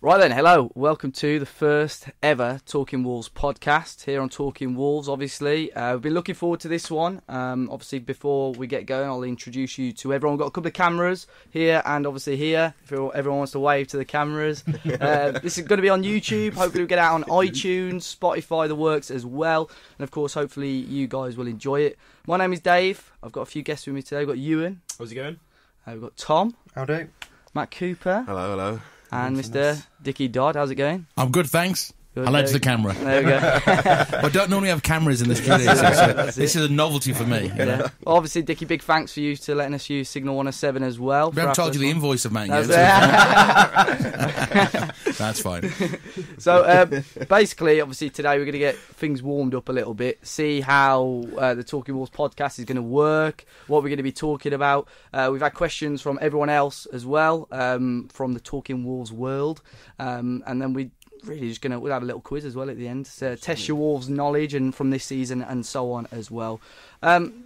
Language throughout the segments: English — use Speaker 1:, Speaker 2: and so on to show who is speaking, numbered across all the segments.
Speaker 1: Right then, hello. Welcome to the first ever Talking Wolves podcast here on Talking Wolves, obviously. We've been looking forward to this one. Obviously, before we get going, I'll introduce you to everyone. We've got a couple of cameras here and obviously here, if everyone wants to wave to the cameras. This is going to be on YouTube. Hopefully we'll get out on iTunes, Spotify, the works as well. And of course, hopefully you guys will enjoy it. My name is Dave. I've got a few guests with me today. We've got Ewan.
Speaker 2: How's it going?
Speaker 1: We've got Tom.
Speaker 3: Howdy.
Speaker 1: Matt Cooper.
Speaker 4: Hello.
Speaker 1: And Mr. Dicky Dodd. How's it going?
Speaker 5: I'm good, thanks.
Speaker 1: Good,
Speaker 5: Hello to the camera.
Speaker 1: There we go.
Speaker 5: I don't normally have cameras in the studio, so this is a novelty for me. You know?
Speaker 1: Obviously, Dicky, big thanks for you to letting us use Signal 107 as well.
Speaker 5: We haven't told you the invoice of yet. That's fine.
Speaker 1: So, basically, obviously, today we're going to get things warmed up a little bit, see how the Talking Wolves podcast is going to work, what we're going to be talking about. We've had questions from everyone else as well, from the Talking Wolves world, and then we'll have a little quiz as well at the end. So test your Wolves knowledge and from this season and so on as well.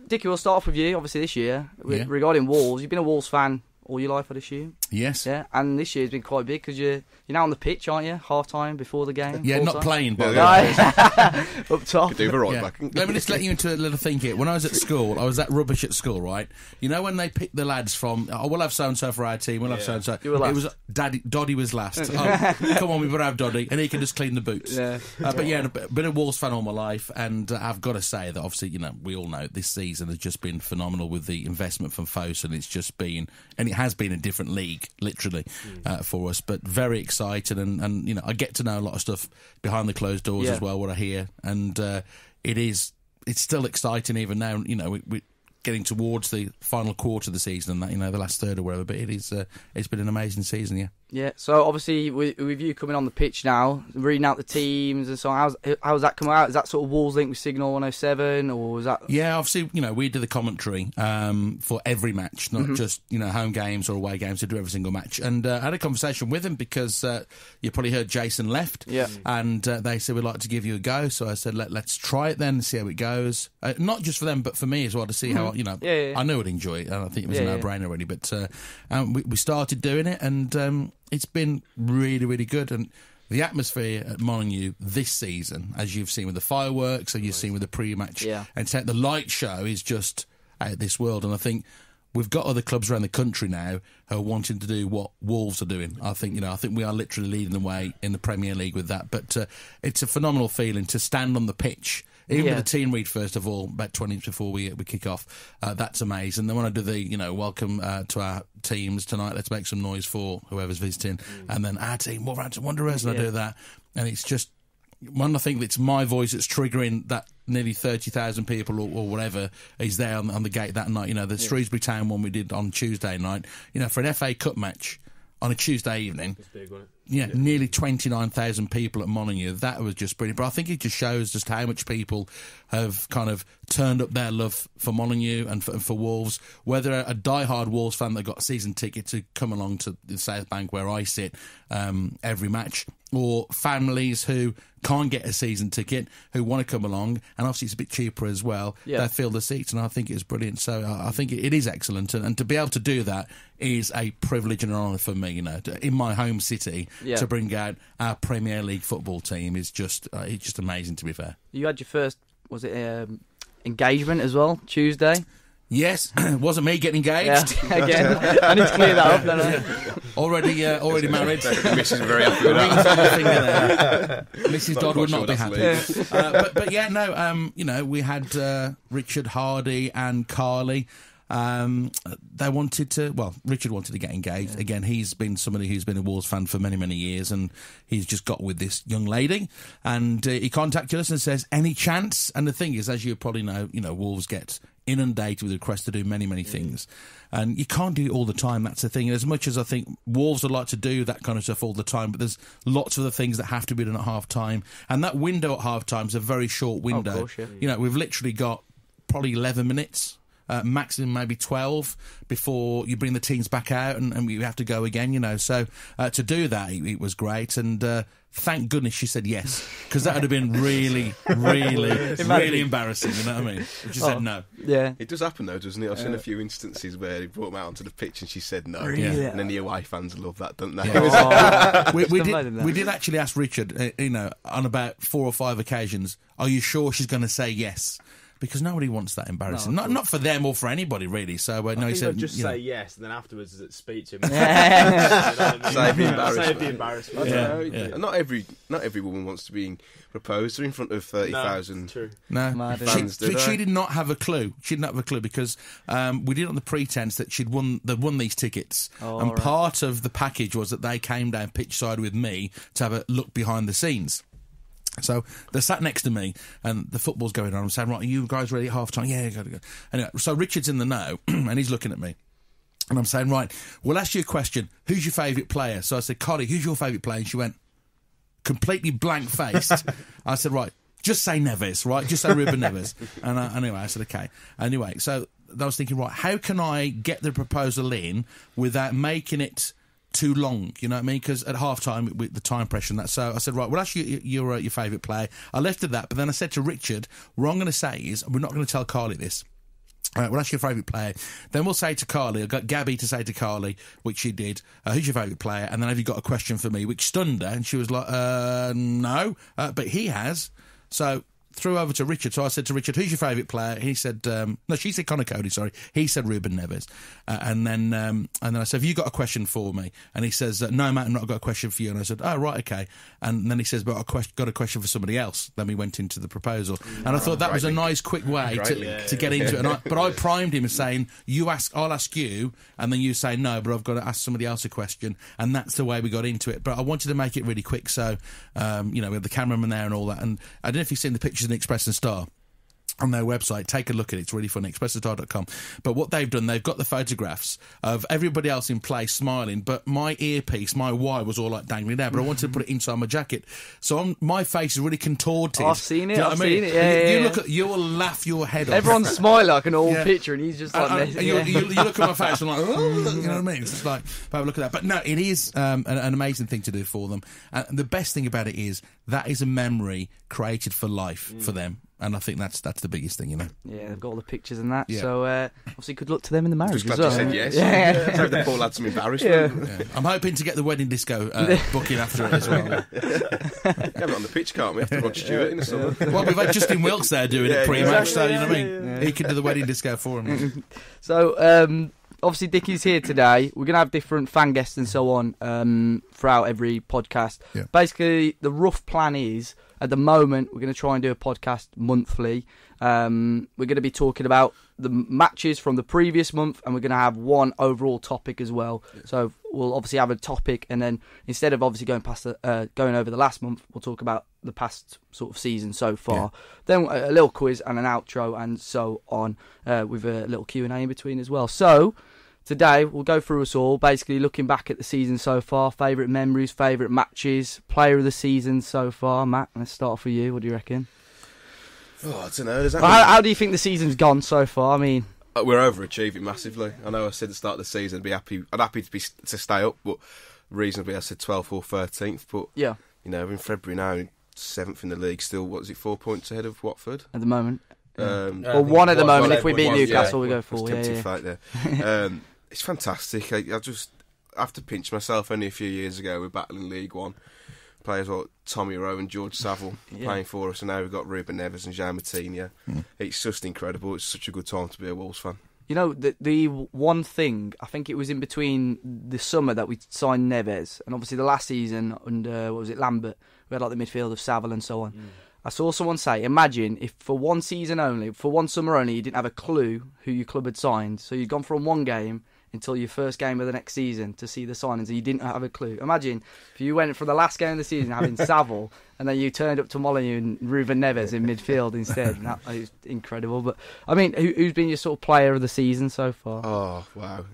Speaker 1: Dicky, we'll start off with you. Obviously this year, regarding Wolves, you've been a Wolves fan all your life, I'd assume.
Speaker 5: Yes.
Speaker 1: Yeah, and this year's been quite big because you're now on the pitch, aren't you? Half time before the game.
Speaker 5: Yeah, not playing, but
Speaker 1: up top.
Speaker 4: Could do the right back.
Speaker 5: Let me just let you into a little thing here. When I was at school, I was that rubbish at school, right? You know when they pick the lads from, we'll have so and so for our team, we'll have so and so.
Speaker 1: You were last.
Speaker 5: It was Doddy was last. Come on, we better have Doddy, and he can just clean the boots.
Speaker 1: Yeah.
Speaker 5: But yeah, been a Wolves fan all my life, and I've got to say that obviously, we all know this season has just been phenomenal with the investment from Fosun. It's just been, and it has been a different league, literally, for us. But very exciting, and I get to know a lot of stuff behind the closed doors as well, what I hear, and it's still exciting even now. We're getting towards the final quarter of the season, and that the last third or whatever. But it's been an amazing season, yeah. Yeah,
Speaker 1: so obviously with you coming on the pitch now, reading out the teams and so on, how's that come out? Is that sort of Wolves link with Signal 107, or was that? Yeah,
Speaker 5: obviously, we do the commentary for every match, not just, home games or away games, to do every single match. And I had a conversation with him because you probably heard Jason left, and they said, we'd like to give you a go. So I said, let's try it then and see how it goes. Not just for them, but for me as well, to see how, I knew I'd enjoy it, and I think it was a no-brainer already. But we started doing it, and it's been really, really good. And the atmosphere at Molineux this season, as you've seen with the fireworks, and you've seen with the pre-match, and the light show is just out of this world. And I think we've got other clubs around the country now who are wanting to do what Wolves are doing. I think we are literally leading the way in the Premier League with that. But it's a phenomenal feeling to stand on the pitch. Even with the team read, first of all, about 20 minutes before we kick off, that's amazing. Then when I do the, welcome to our teams tonight, let's make some noise for whoever's visiting, and then our team, Wolverhampton Wanderers, and I do that, and it's just, I think it's my voice that's triggering that nearly 30,000 people or whatever is there on the gate that night. The Shrewsbury Town one we did on Tuesday night, for an FA Cup match on a Tuesday evening. That's big, wasn't it? Nearly 29,000 people at Molineux. That was just brilliant. But I think it just shows just how much people have kind of turned up their love for Molineux and for Wolves. Whether a die-hard Wolves fan that got a season ticket to come along to the South Bank where I sit every match, or families who can't get a season ticket, who want to come along, and obviously it's a bit cheaper as well, they fill the seats, and I think it's brilliant. So I think it is excellent, and to be able to do that is a privilege and an honour for me, in my home city, to bring out our Premier League football team is just it's just amazing, to be fair. You had your first, was it engagement as well, Tuesday? Yes, it wasn't me getting engaged. Yeah, again, I need to clear that up. Don't I? Already married.
Speaker 4: Mrs. is very happy with that.
Speaker 5: Mrs. Dodd would not be happy. But yeah, no, we had Richard, Hardy and Carly. They wanted to, Richard wanted to get engaged. Again, he's been somebody who's been a Wolves fan for many, many years, and he's just got with this young lady, and he contacted us and says, any chance? And the thing is, as you probably know, Wolves get inundated with requests to do many, many things, and you can't do it all the time. That's the thing. And as much as I think Wolves would like to do that kind of stuff all the time, but there's lots of the things that have to be done at half time, and that window at half time is a very short window.
Speaker 1: Of course, yeah.
Speaker 5: We've literally got probably 11 minutes maximum maybe 12 before you bring the teams back out and we have to go again, you know. So to do that, it was great. And thank goodness she said yes, because that would have been really, really embarrassing, you know what I mean? If she said no.
Speaker 1: Yeah.
Speaker 4: It does happen though, doesn't it? I've seen a few instances where he brought them out onto the pitch and she said no.
Speaker 1: Really?
Speaker 4: And then the away fans love that, don't they?
Speaker 1: Oh,
Speaker 5: we did actually ask Richard, you know, on about 4 or 5 occasions, are you sure she's going to say yes? Because nobody wants that embarrassing.
Speaker 1: No,
Speaker 5: not for them or for anybody, really. So no, he said
Speaker 2: just
Speaker 5: you know.
Speaker 2: say yes, and then afterwards speak to him.
Speaker 4: Save the embarrassment.
Speaker 2: Save the embarrassment.
Speaker 4: I don't know. Not every woman wants to be proposed to in front of 30,000.
Speaker 2: True.
Speaker 5: No,
Speaker 4: fans,
Speaker 5: she did not have a clue. She didn't have a clue because we did it on the pretense that they'd won these tickets, and
Speaker 1: right.
Speaker 5: part of the package was that they came down pitch side with me to have a look behind the scenes. So they sat next to me, and the football's going on. I'm saying, right, are you guys ready at half time? Yeah, go. Anyway, so Richard's in the know, and he's looking at me. And I'm saying, right, we'll ask you a question. Who's your favourite player? So I said, Collie, who's your favourite player? And she went, completely blank-faced. I said, right, just say Neves, right? Just say Ruben Neves. And anyway, I said, okay. Anyway, so I was thinking, right, how can I get the proposal in without making it too long, you know what I mean? Because at half time, with the time pressure and that, so I said, right, well, ask you your favourite player. I left it at that, but then I said to Richard, what I'm going to say is, we're not going to tell Carly this. We'll ask your favourite player. Then we'll say to Carly, I got Gabby to say to Carly, which she did, who's your favourite player? And then have you got a question for me? Which stunned her, and she was like, no, but he has. So threw over to Richard. So I said to Richard, who's your favourite player? He said, no, she said Connor Cody, sorry. He said Ruben Neves. And then I said, have you got a question for me? And he says, no, Matt, I've not got a question for you. And I said, oh, right, okay. And then he says, but I've got a question for somebody else. Then we went into the proposal. And I thought that was a nice, quick way to get into it. But I primed him saying, I'll ask you, and then you say no, but I've got to ask somebody else a question. And that's the way we got into it. But I wanted to make it really quick. So, you know, we had the cameraman there and all that. And I don't know if you've seen the pictures in the Express and Star on their website. Take a look at it. It's really funny, expressthestar.com. But what they've done, they've got the photographs of everybody else in play smiling, but my earpiece, my wire was all like dangling down, but I wanted to put it inside my jacket. So my face is really contorted.
Speaker 1: I've seen it.
Speaker 5: Do you know
Speaker 1: I've
Speaker 5: what I mean?
Speaker 1: seen it. Yeah,
Speaker 5: Look at, you will laugh your head off.
Speaker 1: Everyone's smiling like an old picture, and he's just like this.
Speaker 5: You look at my face and like, oh, you know what I mean? It's just like, have a look at that. But no, it is an amazing thing to do for them. And the best thing about it is that is a memory created for life for them. And I think that's the biggest thing, you know.
Speaker 1: Yeah, they've got all the pictures and that.
Speaker 5: Yeah.
Speaker 1: So obviously, good luck to them in the marriage.
Speaker 4: Just glad
Speaker 1: as well.
Speaker 4: you said yes.
Speaker 1: Yeah.
Speaker 4: Hope the poor lad's some embarrassment.
Speaker 5: Yeah. I'm hoping to get the wedding disco booking after it as well.
Speaker 4: Have it on the pitch, can't we? After Rod Stewart in the summer.
Speaker 5: Well, we've had Justin Wilkes there doing it pre-match, so you know what I mean.
Speaker 1: Yeah.
Speaker 5: He could do the wedding disco for him.
Speaker 1: So obviously, Dicky's here today. We're going to have different fan guests and so on throughout every podcast.
Speaker 5: Yeah.
Speaker 1: Basically, the rough plan is, at the moment, we're going to try and do a podcast monthly. We're going to be talking about the matches from the previous month, and we're going to have one overall topic as well. Yeah. So we'll obviously have a topic, and then instead of obviously going over the last month, we'll talk about the past sort of season so far. Yeah. Then a little quiz and an outro and so on, with a little Q&A in between as well. So today we'll go through us all, basically looking back at the season so far, favourite memories, favourite matches, player of the season so far. Matt, let's start off with you. What do you reckon?
Speaker 4: Oh, I don't know.
Speaker 1: How do you think the season's gone so far? I mean,
Speaker 4: we're overachieving massively. I know I said at the start of the season I'd happy to stay up, but reasonably I said 12th or 13th. But
Speaker 1: yeah,
Speaker 4: you know, in February now, 7th in the league, still 4 points ahead of Watford
Speaker 1: at the moment.
Speaker 4: Or
Speaker 1: one at the moment. If we beat Newcastle, we go 4.
Speaker 4: Yeah. Fight there. It's fantastic. I just have to pinch myself. Only a few years ago, we're battling League One. Players like Tommy Rowe and George Saville playing for us, and now we've got Ruben Neves and Jean Martinia. It's just incredible. It's such a good time to be a Wolves fan.
Speaker 1: You know, the one thing, I think it was in between the summer that we signed Neves, and obviously the last season under, Lambert, we had like the midfield of Saville and so on. I saw someone say, imagine if for one season only, for one summer only, you didn't have a clue who your club had signed. So you'd gone from one game until your first game of the next season to see the signings, and you didn't have a clue. Imagine if you went from the last game of the season having Saville, and then you turned up to Molyneux and Ruben Neves in midfield instead. That was incredible. But I mean, who's been your sort of player of the season so far?
Speaker 4: Oh wow,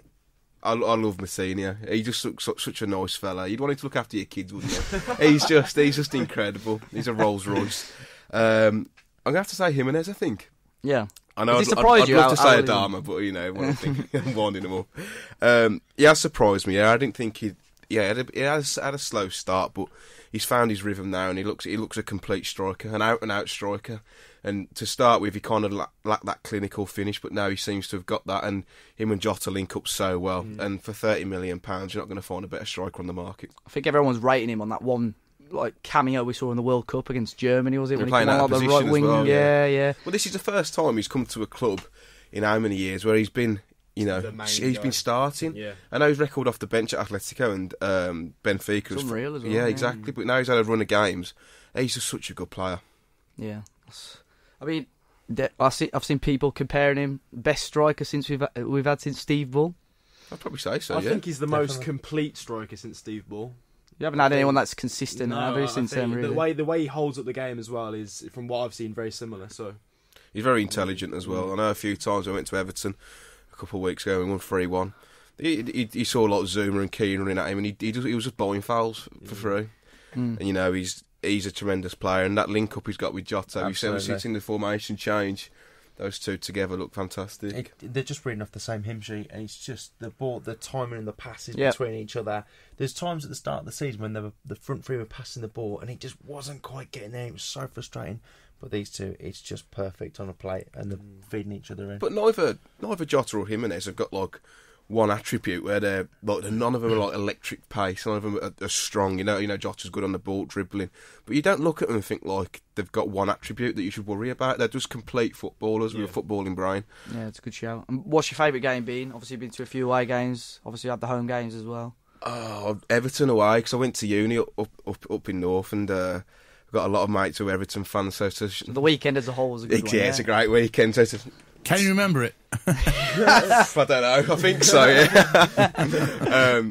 Speaker 4: I love Martinia. He just looks such a nice fella. You'd want him to look after your kids, wouldn't you? he's just incredible. He's a Rolls Royce. I'm gonna have to say Jimenez, I think.
Speaker 1: Yeah.
Speaker 4: I know.
Speaker 1: Does it
Speaker 4: I'd
Speaker 1: surprise you
Speaker 4: love to
Speaker 1: how
Speaker 4: say Adama, but you know, when I think I'm winding them up. Yeah, surprised me. Yeah, I didn't think he'd. Yeah, he has had a slow start, but he's found his rhythm now, and he looks a complete striker, an out and out striker. And to start with, he kind of lacked that clinical finish, but now he seems to have got that. And him and Jota link up so well. And for £30 million, you're not going to find a better striker on the market.
Speaker 1: I think everyone's rating him on that one cameo we saw in the World Cup against Germany, was it?
Speaker 4: They're
Speaker 1: When
Speaker 4: playing
Speaker 1: he came
Speaker 4: out
Speaker 1: on
Speaker 4: of
Speaker 1: the
Speaker 4: position
Speaker 1: right wing.
Speaker 4: as well.
Speaker 1: Yeah.
Speaker 4: Well, this is the first time he's come to a club in how many years where he's been. You know, he's been starting.
Speaker 2: Yeah.
Speaker 4: I know his record off the bench at Atletico and Benfica.
Speaker 1: It's unreal as well.
Speaker 4: Yeah, exactly. But now he's had a run of games. He's just such a good player.
Speaker 1: Yeah. I mean, I've seen people comparing him best striker since we've had since Steve Bull.
Speaker 4: I'd probably say so.
Speaker 2: I think he's the most complete striker since Steve Bull.
Speaker 1: You haven't had anyone that's consistent since then, really.
Speaker 2: The way he holds up the game as well is, from what I've seen, very similar. So
Speaker 4: he's very intelligent as well. I know a few times I went to Everton a couple of weeks ago and won 3-1. He saw a lot of Zuma and Keane running at him, and he was just blowing fouls for free. And you know, he's a tremendous player, and that link up he's got with Jota, we've seen the formation change. Those two together look fantastic.
Speaker 3: They're just reading off the same hymn sheet, and it's just the timing and the passes between each other. There's times at the start of the season when the front three were passing the ball, and it just wasn't quite getting there. It was so frustrating. But these two, it's just perfect on a plate, and they're feeding each other in.
Speaker 4: But neither Jota or Jimenez have got like one attribute where they're like, none of them are like electric pace. None of them are strong. You know, Jota's good on the ball, dribbling. But you don't look at them and think like they've got one attribute that you should worry about. They're just complete footballers with a footballing brain.
Speaker 1: Yeah, it's a good shout. And what's your favourite game been? Obviously, you've been to a few away games. Obviously, you had the home games as well.
Speaker 4: Oh, Everton away, because I went to uni up in North, and I've got a lot of mates who are Everton fans. So the
Speaker 1: weekend as a whole was a good one.
Speaker 4: Yeah, it's a great weekend. So
Speaker 5: can you remember it?
Speaker 4: I don't know. I think so. Yeah.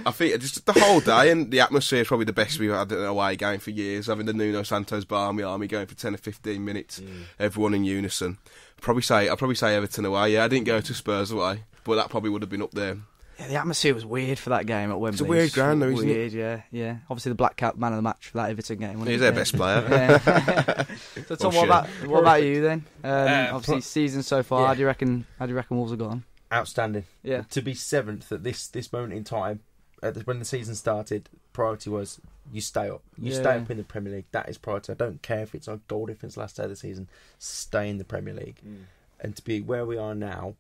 Speaker 4: I think just the whole day and the atmosphere is probably the best we've had at an away game for years. Having the Nuno Santos Barmy Army going for 10 or 15 minutes, everyone in unison. I'd probably say Everton away. Yeah, I didn't go to Spurs away, but that probably would have been up there.
Speaker 1: Yeah, the atmosphere was weird for that game at Wembley.
Speaker 4: It's a weird ground, though, isn't it?
Speaker 1: Weird, yeah. Obviously, the black cap man of the match for that Everton game.
Speaker 4: He's their best player.
Speaker 1: Yeah. So, Tom, what about you then? Obviously, season so far. How do you reckon Wolves have gone?
Speaker 3: Outstanding.
Speaker 1: Yeah.
Speaker 3: To be 7th at this moment in time, when the season started, priority was you stay up. You stay up in the Premier League. That is priority. I don't care if it's on goal difference last day of the season. Stay in the Premier League. And to be where we are now,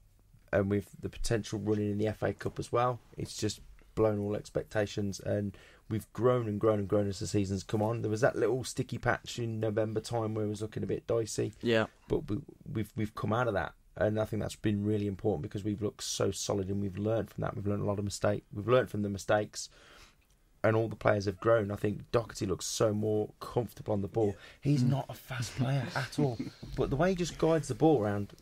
Speaker 3: and with the potential running in the FA Cup as well, it's just blown all expectations, and we've grown and grown and grown as the season's come on. There was that little sticky patch in November time where it was looking a bit dicey, but we've come out of that, and I think that's been really important because we've looked so solid, and we've learned from that. We've learned a lot of we've learned from the mistakes, and all the players have grown. I think Doherty looks so more comfortable on the ball. He's not a fast player at all, but the way he just guides the ball around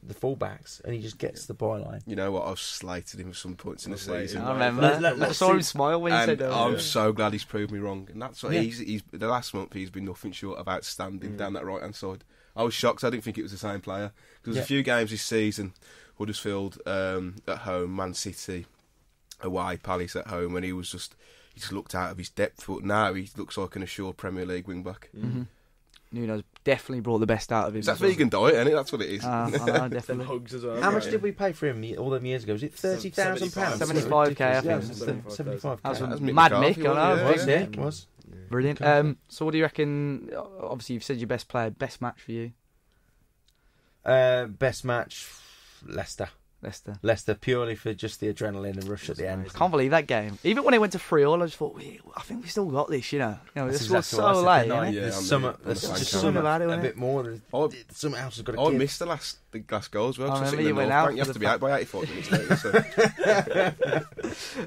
Speaker 3: the fullbacks, and he just gets to the byline.
Speaker 4: You know what? I've slated him at some points in the season.
Speaker 1: I remember. I saw him smile when he said that.
Speaker 4: I'm so glad he's proved me wrong. And that's what he's the last month he's been nothing short of outstanding down that right hand side. I was shocked. I didn't think it was the same player. There was a few games this season, Huddersfield at home, Man City away, Palace at home, and he just looked out of his depth. But now he looks like an assured Premier League wing back.
Speaker 1: Nuno's definitely brought the best out of him.
Speaker 4: It's that vegan diet, isn't it? That's what it is.
Speaker 1: I know, definitely.
Speaker 2: Hugs as well.
Speaker 3: How much did we pay for him all them years ago? Was it £30,000?
Speaker 1: 75k, I think.
Speaker 3: 75k.
Speaker 1: That was
Speaker 4: That was
Speaker 1: Mad
Speaker 4: Mick
Speaker 1: Mick, I know.
Speaker 3: Yeah, it was.
Speaker 1: Brilliant. So what do you reckon? Obviously, you've said your best player. Best match for you?
Speaker 3: Best match, Leicester, purely for just the adrenaline and rush at the end.
Speaker 1: I can't believe that game. Even when it went to 3-3, I just thought, I think we still got this, this was so late.
Speaker 3: There's something about it, a bit more. Something else has got to give.
Speaker 4: I missed the last goal as well.
Speaker 1: I remember you went out.
Speaker 4: You have to be out by 85 minutes later. So.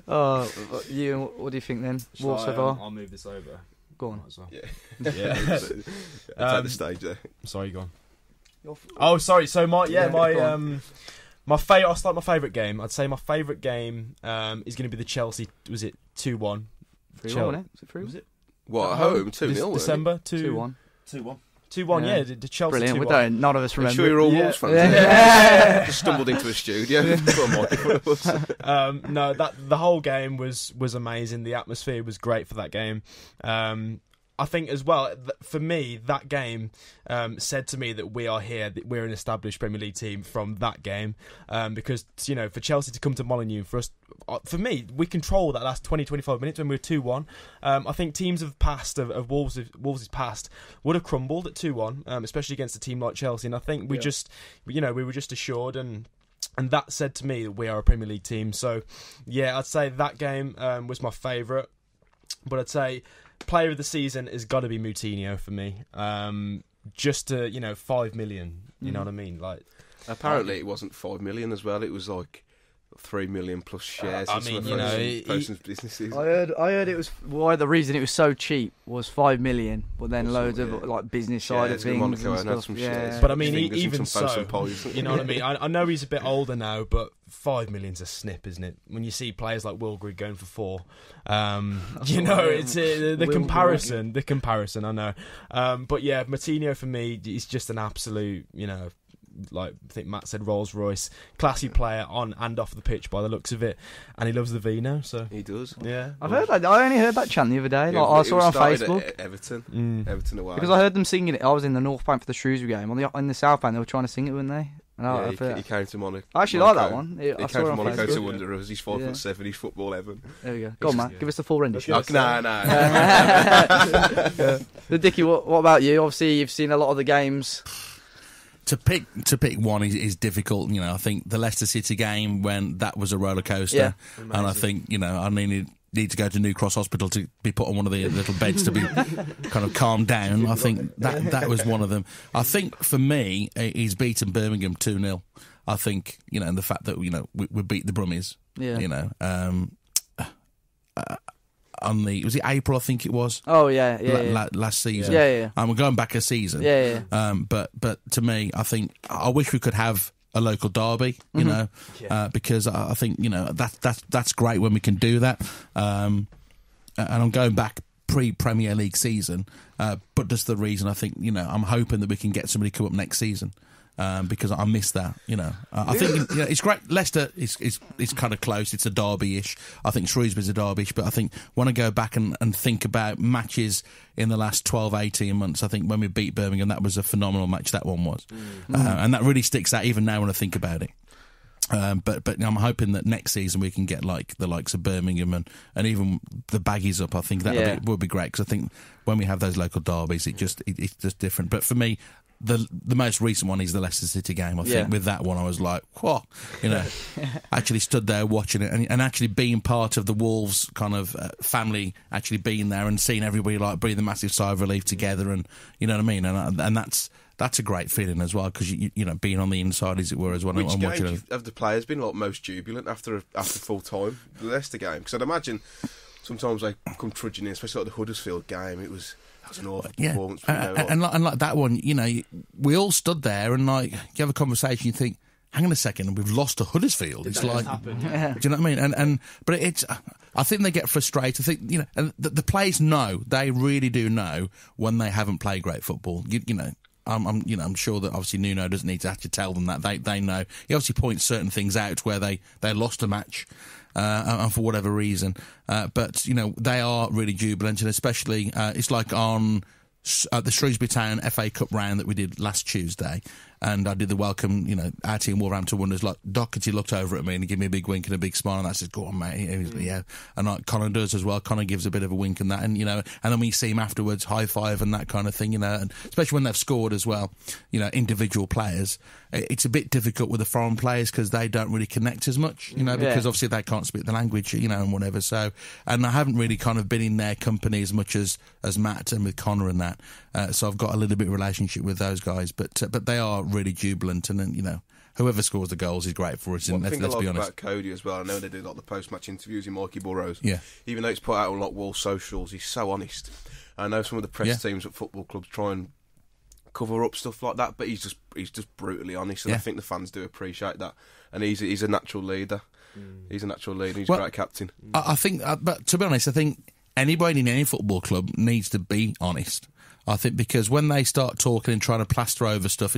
Speaker 1: What do you think then? Wolves so far?
Speaker 2: I'll move this over.
Speaker 1: Go on.
Speaker 2: Yeah.
Speaker 4: Take the stage there.
Speaker 2: Sorry, go on. Oh, sorry. So my I'll start my favourite game. I'd say my favourite game is going to be the Chelsea. Was it 2-1?
Speaker 1: 3-1, wasn't it?
Speaker 2: Was it?
Speaker 4: What, at home? 2-0?
Speaker 2: December?
Speaker 1: 2-1.
Speaker 2: 2-1, yeah. The Chelsea.
Speaker 1: Brilliant.
Speaker 2: 2-1.
Speaker 1: We don't. None of us remember.
Speaker 4: I'm sure you're all Wolves fans.
Speaker 1: Yeah.
Speaker 4: Just stumbled into a studio.
Speaker 2: No, the whole game was amazing. The atmosphere was great for that game. I think as well, for me, that game said to me that we are here, that we're an established Premier League team from that game. Because, for Chelsea to come to Molineux, for me, we control that last 20-25 minutes when we were 2-1. I think teams of Wolves' past would have crumbled at 2-1, especially against a team like Chelsea. And I think we were just assured, and that said to me that we are a Premier League team. So, yeah, I'd say that game was my favourite. But I'd say player of the season has got to be Moutinho for me. Just to, 5 million, you know what I mean? Like,
Speaker 4: apparently it wasn't 5 million as well. It was like 3 million plus shares. Person's businesses.
Speaker 1: I heard it was why the reason it was so cheap was 5 million, but then loads of like business side of things
Speaker 4: Monaco
Speaker 1: and stuff. Yeah.
Speaker 2: But I mean, even so, you know what I mean. I know he's a bit older now, but 5 million's a snip, isn't it? When you see players like Wilgrud going for 4, it's the comparison. The comparison, I know. But yeah, Moutinho for me, he's just an absolute, like I think Matt said, Rolls Royce, classy player on and off the pitch by the looks of it, and he loves the Vino. So
Speaker 4: he does.
Speaker 2: Yeah,
Speaker 1: I've heard that. I only heard that chant the other day. Like, I saw it on Facebook.
Speaker 4: At Everton away.
Speaker 1: Because I heard them singing it. I was in the North Bank for the Shrewsbury game. In the South Bank, they were trying to sing it, weren't they?
Speaker 4: He came to Monaco.
Speaker 1: I actually like that one.
Speaker 4: He came to Monaco to Wanderers. He's 5'7". He's football heaven.
Speaker 1: There we go. Go on, Matt. Give us the full rendition.
Speaker 4: No.
Speaker 1: Dicky, what about you? Obviously, you've seen a lot of the games.
Speaker 5: To pick one is difficult. I think the Leicester City game, when that was a roller coaster, and I think I need to go to New Cross Hospital to be put on one of the little beds to be kind of calmed down. I think that was one of them. I think for me, he's beaten Birmingham 2-0. I think and the fact that we beat the Brummies. Was it April? I think it was.
Speaker 1: Oh yeah.
Speaker 5: Last season.
Speaker 1: Yeah.
Speaker 5: And we're going back a season.
Speaker 1: Yeah.
Speaker 5: But to me, I think I wish we could have a local derby. Because I think that's great when we can do that. And I'm going back pre-Premier League season, but just the reason I think I'm hoping that we can get somebody come up next season. Because I miss that, I think it's great. Leicester is kind of close. It's a derby-ish. I think Shrewsbury's a derby-ish, but I think when I go back and think about matches in the last 12, 18 months, I think when we beat Birmingham, that was a phenomenal match. That one was, and that really sticks out even now when I think about it. But I'm hoping that next season we can get like the likes of Birmingham and even the Baggies up. I think that would be great, because I think when we have those local derbies, it's just different. But for me, the most recent one is the Leicester City game. I think with that one, I was like, whoa, actually stood there watching it and actually being part of the Wolves kind of family, actually being there and seeing everybody like breathe a massive sigh of relief together, and you know what I mean, and that's a great feeling as well, because being on the inside, as it were, as well.
Speaker 4: Which game have the players been most jubilant after full time? The Leicester game, because I'd imagine sometimes they come trudging in, especially like the Huddersfield game. That was an awful performance.
Speaker 5: And like that one, we all stood there and like you have a conversation. You think, hang on a second, we've lost to Huddersfield. It's like, do you know what I mean? But it's, I think they get frustrated. I think and the players know, they really do know when they haven't played great football. I'm sure that obviously Nuno doesn't need to actually tell them that. They know. He obviously points certain things out where they lost a match, and for whatever reason. But they are really jubilant, and especially it's like on the Shrewsbury Town FA Cup round that we did last Tuesday, and I did the welcome. Our team, Wolverhampton Wanderers, like Doherty looked over at me and he gave me a big wink and a big smile, and I said, "Go on, mate." Yeah, and like Connor does as well. Connor gives a bit of a wink and that, and and then when you see him afterwards, high five and that kind of thing, and especially when they've scored as well. Individual players, it's a bit difficult with the foreign players because they don't really connect as much, because obviously they can't speak the language, and whatever. So, and I haven't really kind of been in their company as much as Matt and with Connor and that. So I've got a little bit of relationship with those guys, but they are really jubilant, and then whoever scores the goals is great for us. And let's be honest.
Speaker 4: About Cody as well. I know they do like the post-match interviews in Mikey Burrows.
Speaker 5: Yeah.
Speaker 4: Even though it's put out on like Wolves socials, he's so honest. I know some of the press teams at football clubs try and cover up stuff like that, but he's just brutally honest, and I think the fans do appreciate that. And he's a natural leader. He's a natural leader. He's a great captain.
Speaker 5: I think, but to be honest, I think anybody in any football club needs to be honest. I think because when they start talking and trying to plaster over stuff,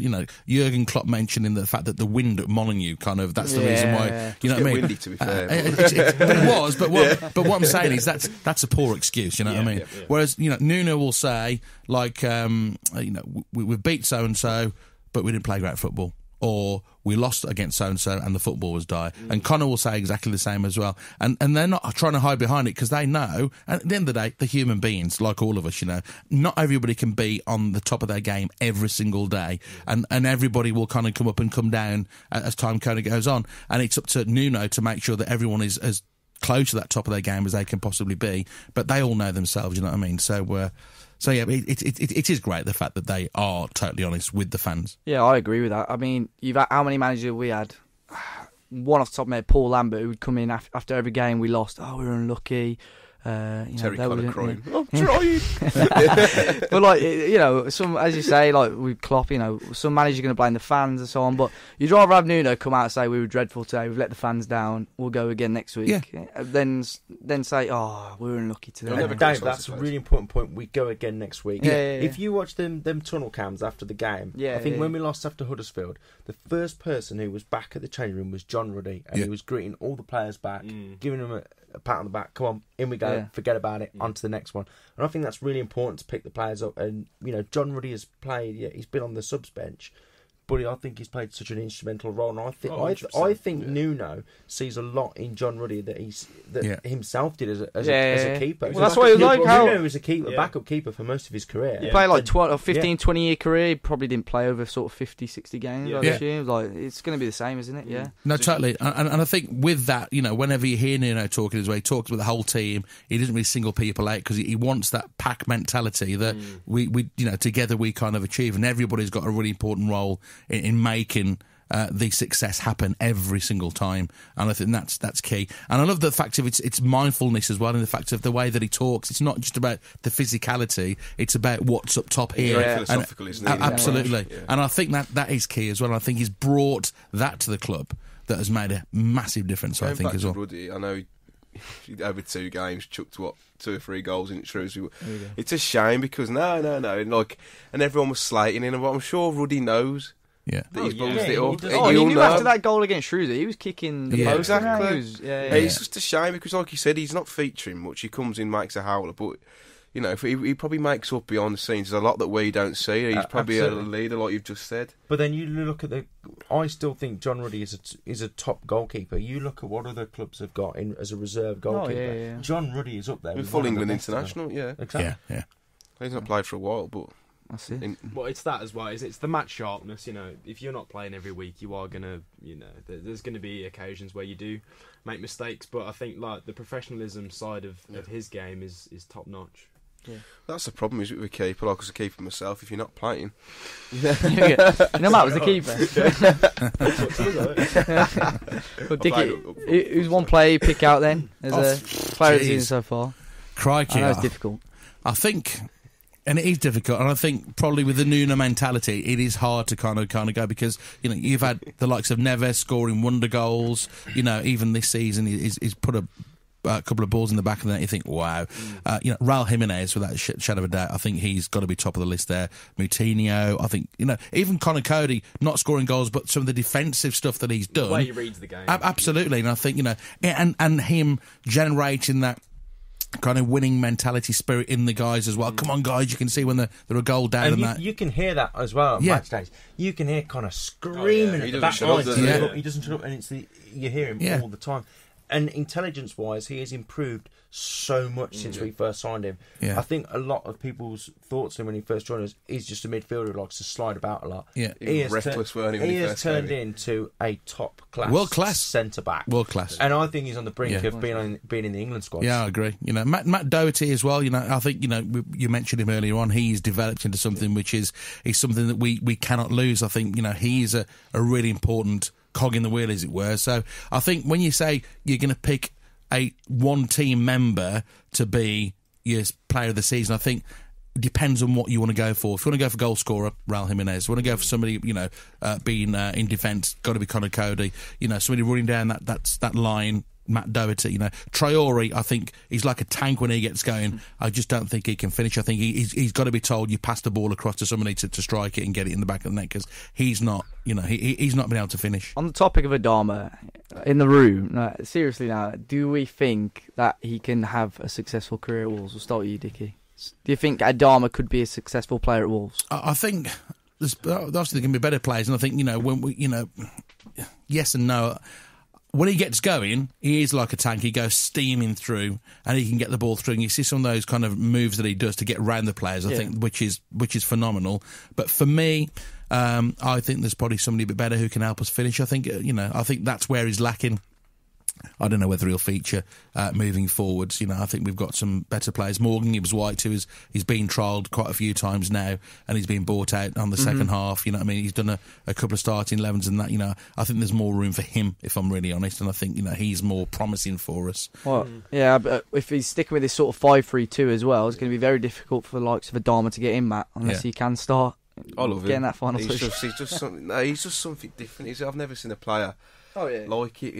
Speaker 5: Jurgen Klopp mentioning the fact that the wind at Molineux that's the reason why. You know what I mean?
Speaker 4: Windy, to be fair.
Speaker 5: It was, but what I'm saying is that's a poor excuse. You know what I mean?
Speaker 2: Yeah.
Speaker 5: Whereas Nuno will say like, we beat so and so, but we didn't play great football. Or we lost against so-and-so and the football was dire. And Connor will say exactly the same as well. And they're not trying to hide behind it because they know, and at the end of the day, they're human beings, like all of us, Not everybody can be on the top of their game every single day. And everybody will kind of come up and come down as time kind of goes on. And it's up to Nuno to make sure that everyone is as close to that top of their game as they can possibly be. But they all know themselves, you know what I mean? So yeah, it is great, the fact that they are totally honest with the fans.
Speaker 1: Yeah, I agree with that. I mean, you've had, how many managers we had? One off the top of my head, Paul Lambert, who would come in after every game we lost. Oh, we were unlucky.
Speaker 4: Terry Conor crying.
Speaker 1: I'm trying. But like, some, as you say, like with Klopp, some managers are going to blame the fans and so on. But you'd rather have Nuno come out and say we were dreadful today, we've let the fans down, we'll go again next week.
Speaker 5: Yeah.
Speaker 1: Then say, oh, we were unlucky today.
Speaker 3: Dave, that's a really important point. We go again next week.
Speaker 1: Yeah.
Speaker 3: If you watch them tunnel cams after the game, I think when we lost after Huddersfield, the first person who was back at the changing room was John Ruddy, and he was greeting all the players back, giving them a pat on the back. Come on, in we go. Forget about it. On to the next one. And I think that's really important to pick the players up. And John Ruddy has played. Yeah, he's been on the subs bench, but I think he's played such an instrumental role. And I think Nuno sees a lot in John Ruddy that himself did as a keeper.
Speaker 1: Well, that's why he was like how
Speaker 3: Nuno was a keeper, backup keeper for most of his career.
Speaker 1: He played like 20 year career. He probably didn't play over sort of 50, 60 games. I assume. Like, it's going to be the same, isn't it? Yeah.
Speaker 5: No, totally. And I think with that, whenever you hear Nuno talking his way, he talks with the whole team. He doesn't really single people out because he wants that pack mentality that we together we kind of achieve, and everybody's got a really important role in making the success happen every single time, and I think that's key. And I love the fact of it's mindfulness as well, and the fact of the way that he talks. It's not just about the physicality; it's about what's up top here.
Speaker 4: Very philosophical, isn't it?
Speaker 5: Absolutely,
Speaker 4: Yeah.
Speaker 5: and I think that is key as well. And I think he's brought that to the club that has made a massive difference.
Speaker 4: Going
Speaker 5: I think
Speaker 4: back
Speaker 5: as
Speaker 4: to
Speaker 5: well.
Speaker 4: Ruddy, I know over 2 games chucked 2 or 3 goals in Shrewsbury. It's a shame because no, and everyone was slating him, but I'm sure Ruddy knows.
Speaker 5: Yeah,
Speaker 4: that he's buzzed it up.
Speaker 1: He knew after that goal against Shrewsbury, he was kicking the post.
Speaker 4: Exactly.
Speaker 1: It's
Speaker 4: just a shame because, like you said, he's not featuring much. He comes in, makes a howler, but he probably makes up behind the scenes. There's a lot that we don't see. He's probably a leader, like you've just said.
Speaker 3: But then you look at I still think John Ruddy is a top goalkeeper. You look at what other clubs have got as a reserve goalkeeper. John Ruddy is up there.
Speaker 4: With full England international,
Speaker 3: exactly.
Speaker 5: Yeah.
Speaker 4: He's not played for a while, but.
Speaker 1: That's it.
Speaker 2: Well, it's that as well. It's the match sharpness. If you're not playing every week, you are gonna, there's gonna be occasions where you do make mistakes. But I think like the professionalism side of his game is top notch.
Speaker 1: Yeah.
Speaker 4: That's the problem is with a keeper. Like as a keeper myself, if you're not playing,
Speaker 1: Matt was the keeper. Well, Dicky, who's one player you pick out then as a player of the season so far?
Speaker 5: Crikey,
Speaker 1: I know it's difficult.
Speaker 5: I think. And it is difficult, and I think probably with the Nuno mentality, it is hard to kind of go because you've had the likes of Neves scoring wonder goals. Even this season, he's put a couple of balls in the back of the net. You think, wow. Raul Jimenez, without a shadow of a doubt, I think he's got to be top of the list there. Moutinho, I think even Conor Cody not scoring goals, but some of the defensive stuff that he's done.
Speaker 2: The way he reads the game,
Speaker 5: absolutely. And I think and him generating that kind of winning mentality spirit in the guys as well. Come on, guys! You can see when they're a goal down, and
Speaker 3: you can hear that as well at match days. You can hear Connor screaming at the back line. He doesn't shut up, and you hear him all the time. And intelligence-wise, he has improved so much since we first signed him.
Speaker 5: Yeah.
Speaker 3: I think a lot of people's thoughts on when he first joined us, he's just a midfielder who likes to slide about a lot.
Speaker 5: Yeah.
Speaker 4: He was reckless, weren't he? When
Speaker 3: he
Speaker 4: he
Speaker 3: has
Speaker 4: first
Speaker 3: turned
Speaker 4: came
Speaker 3: into a top-class,
Speaker 5: world-class
Speaker 3: centre-back.
Speaker 5: World-class.
Speaker 3: And I think he's on the brink of being in the England squad.
Speaker 5: Yeah, I agree. Matt Doherty as well. I think you mentioned him earlier on. He's developed into something which is something that we cannot lose. I think he's a really important cog in the wheel, as it were. So I think when you say you're going to pick one team member to be your player of the season, I think it depends on what you want to go for. If you want to go for goal scorer, Raul Jimenez. If you want to go for somebody, being in defence, got to be Conor Cody. Somebody running down that line, Matt Doherty. Traore, I think he's like a tank when he gets going. I just don't think he can finish. I think he's got to be told you pass the ball across to somebody to strike it and get it in the back of the net, because he's not, he's not been able to finish.
Speaker 1: On the topic of Adama, in the room, seriously now, do we think that he can have a successful career at Wolves? We'll start with you, Dicky. Do you think Adama could be a successful player at Wolves?
Speaker 5: I think obviously there can be better players, and I think yes and no. When he gets going, he is like a tank. He goes steaming through, and he can get the ball through. And you see some of those kind of moves that he does to get round the players. I think which is phenomenal. But for me, I think there's probably somebody a bit better who can help us finish. I think I think that's where he's lacking. I don't know whether he'll feature moving forwards. I think we've got some better players. Morgan Gibbs-White, who he's been trialled quite a few times now, and he's been bought out on the second half. He's done a couple of starting 11s and that. I think there's more room for him, if I'm really honest, and I think he's more promising for us.
Speaker 1: Well, yeah, but if he's sticking with this sort of 5-3-2 as well, it's going to be very difficult for the likes of Adama to get in, Matt, unless he can start.
Speaker 4: I love
Speaker 1: getting
Speaker 4: him.
Speaker 1: that final
Speaker 4: he's
Speaker 1: push.
Speaker 4: just something. No, he's just something different. I've never seen a player like it.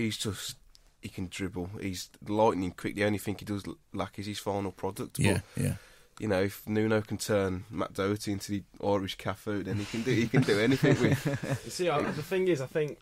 Speaker 4: He can dribble. He's lightning quick. The only thing he does lack is his final product. But, if Nuno can turn Matt Doherty into the Irish cat food, then he can do anything with.
Speaker 2: You see, the thing is, I think.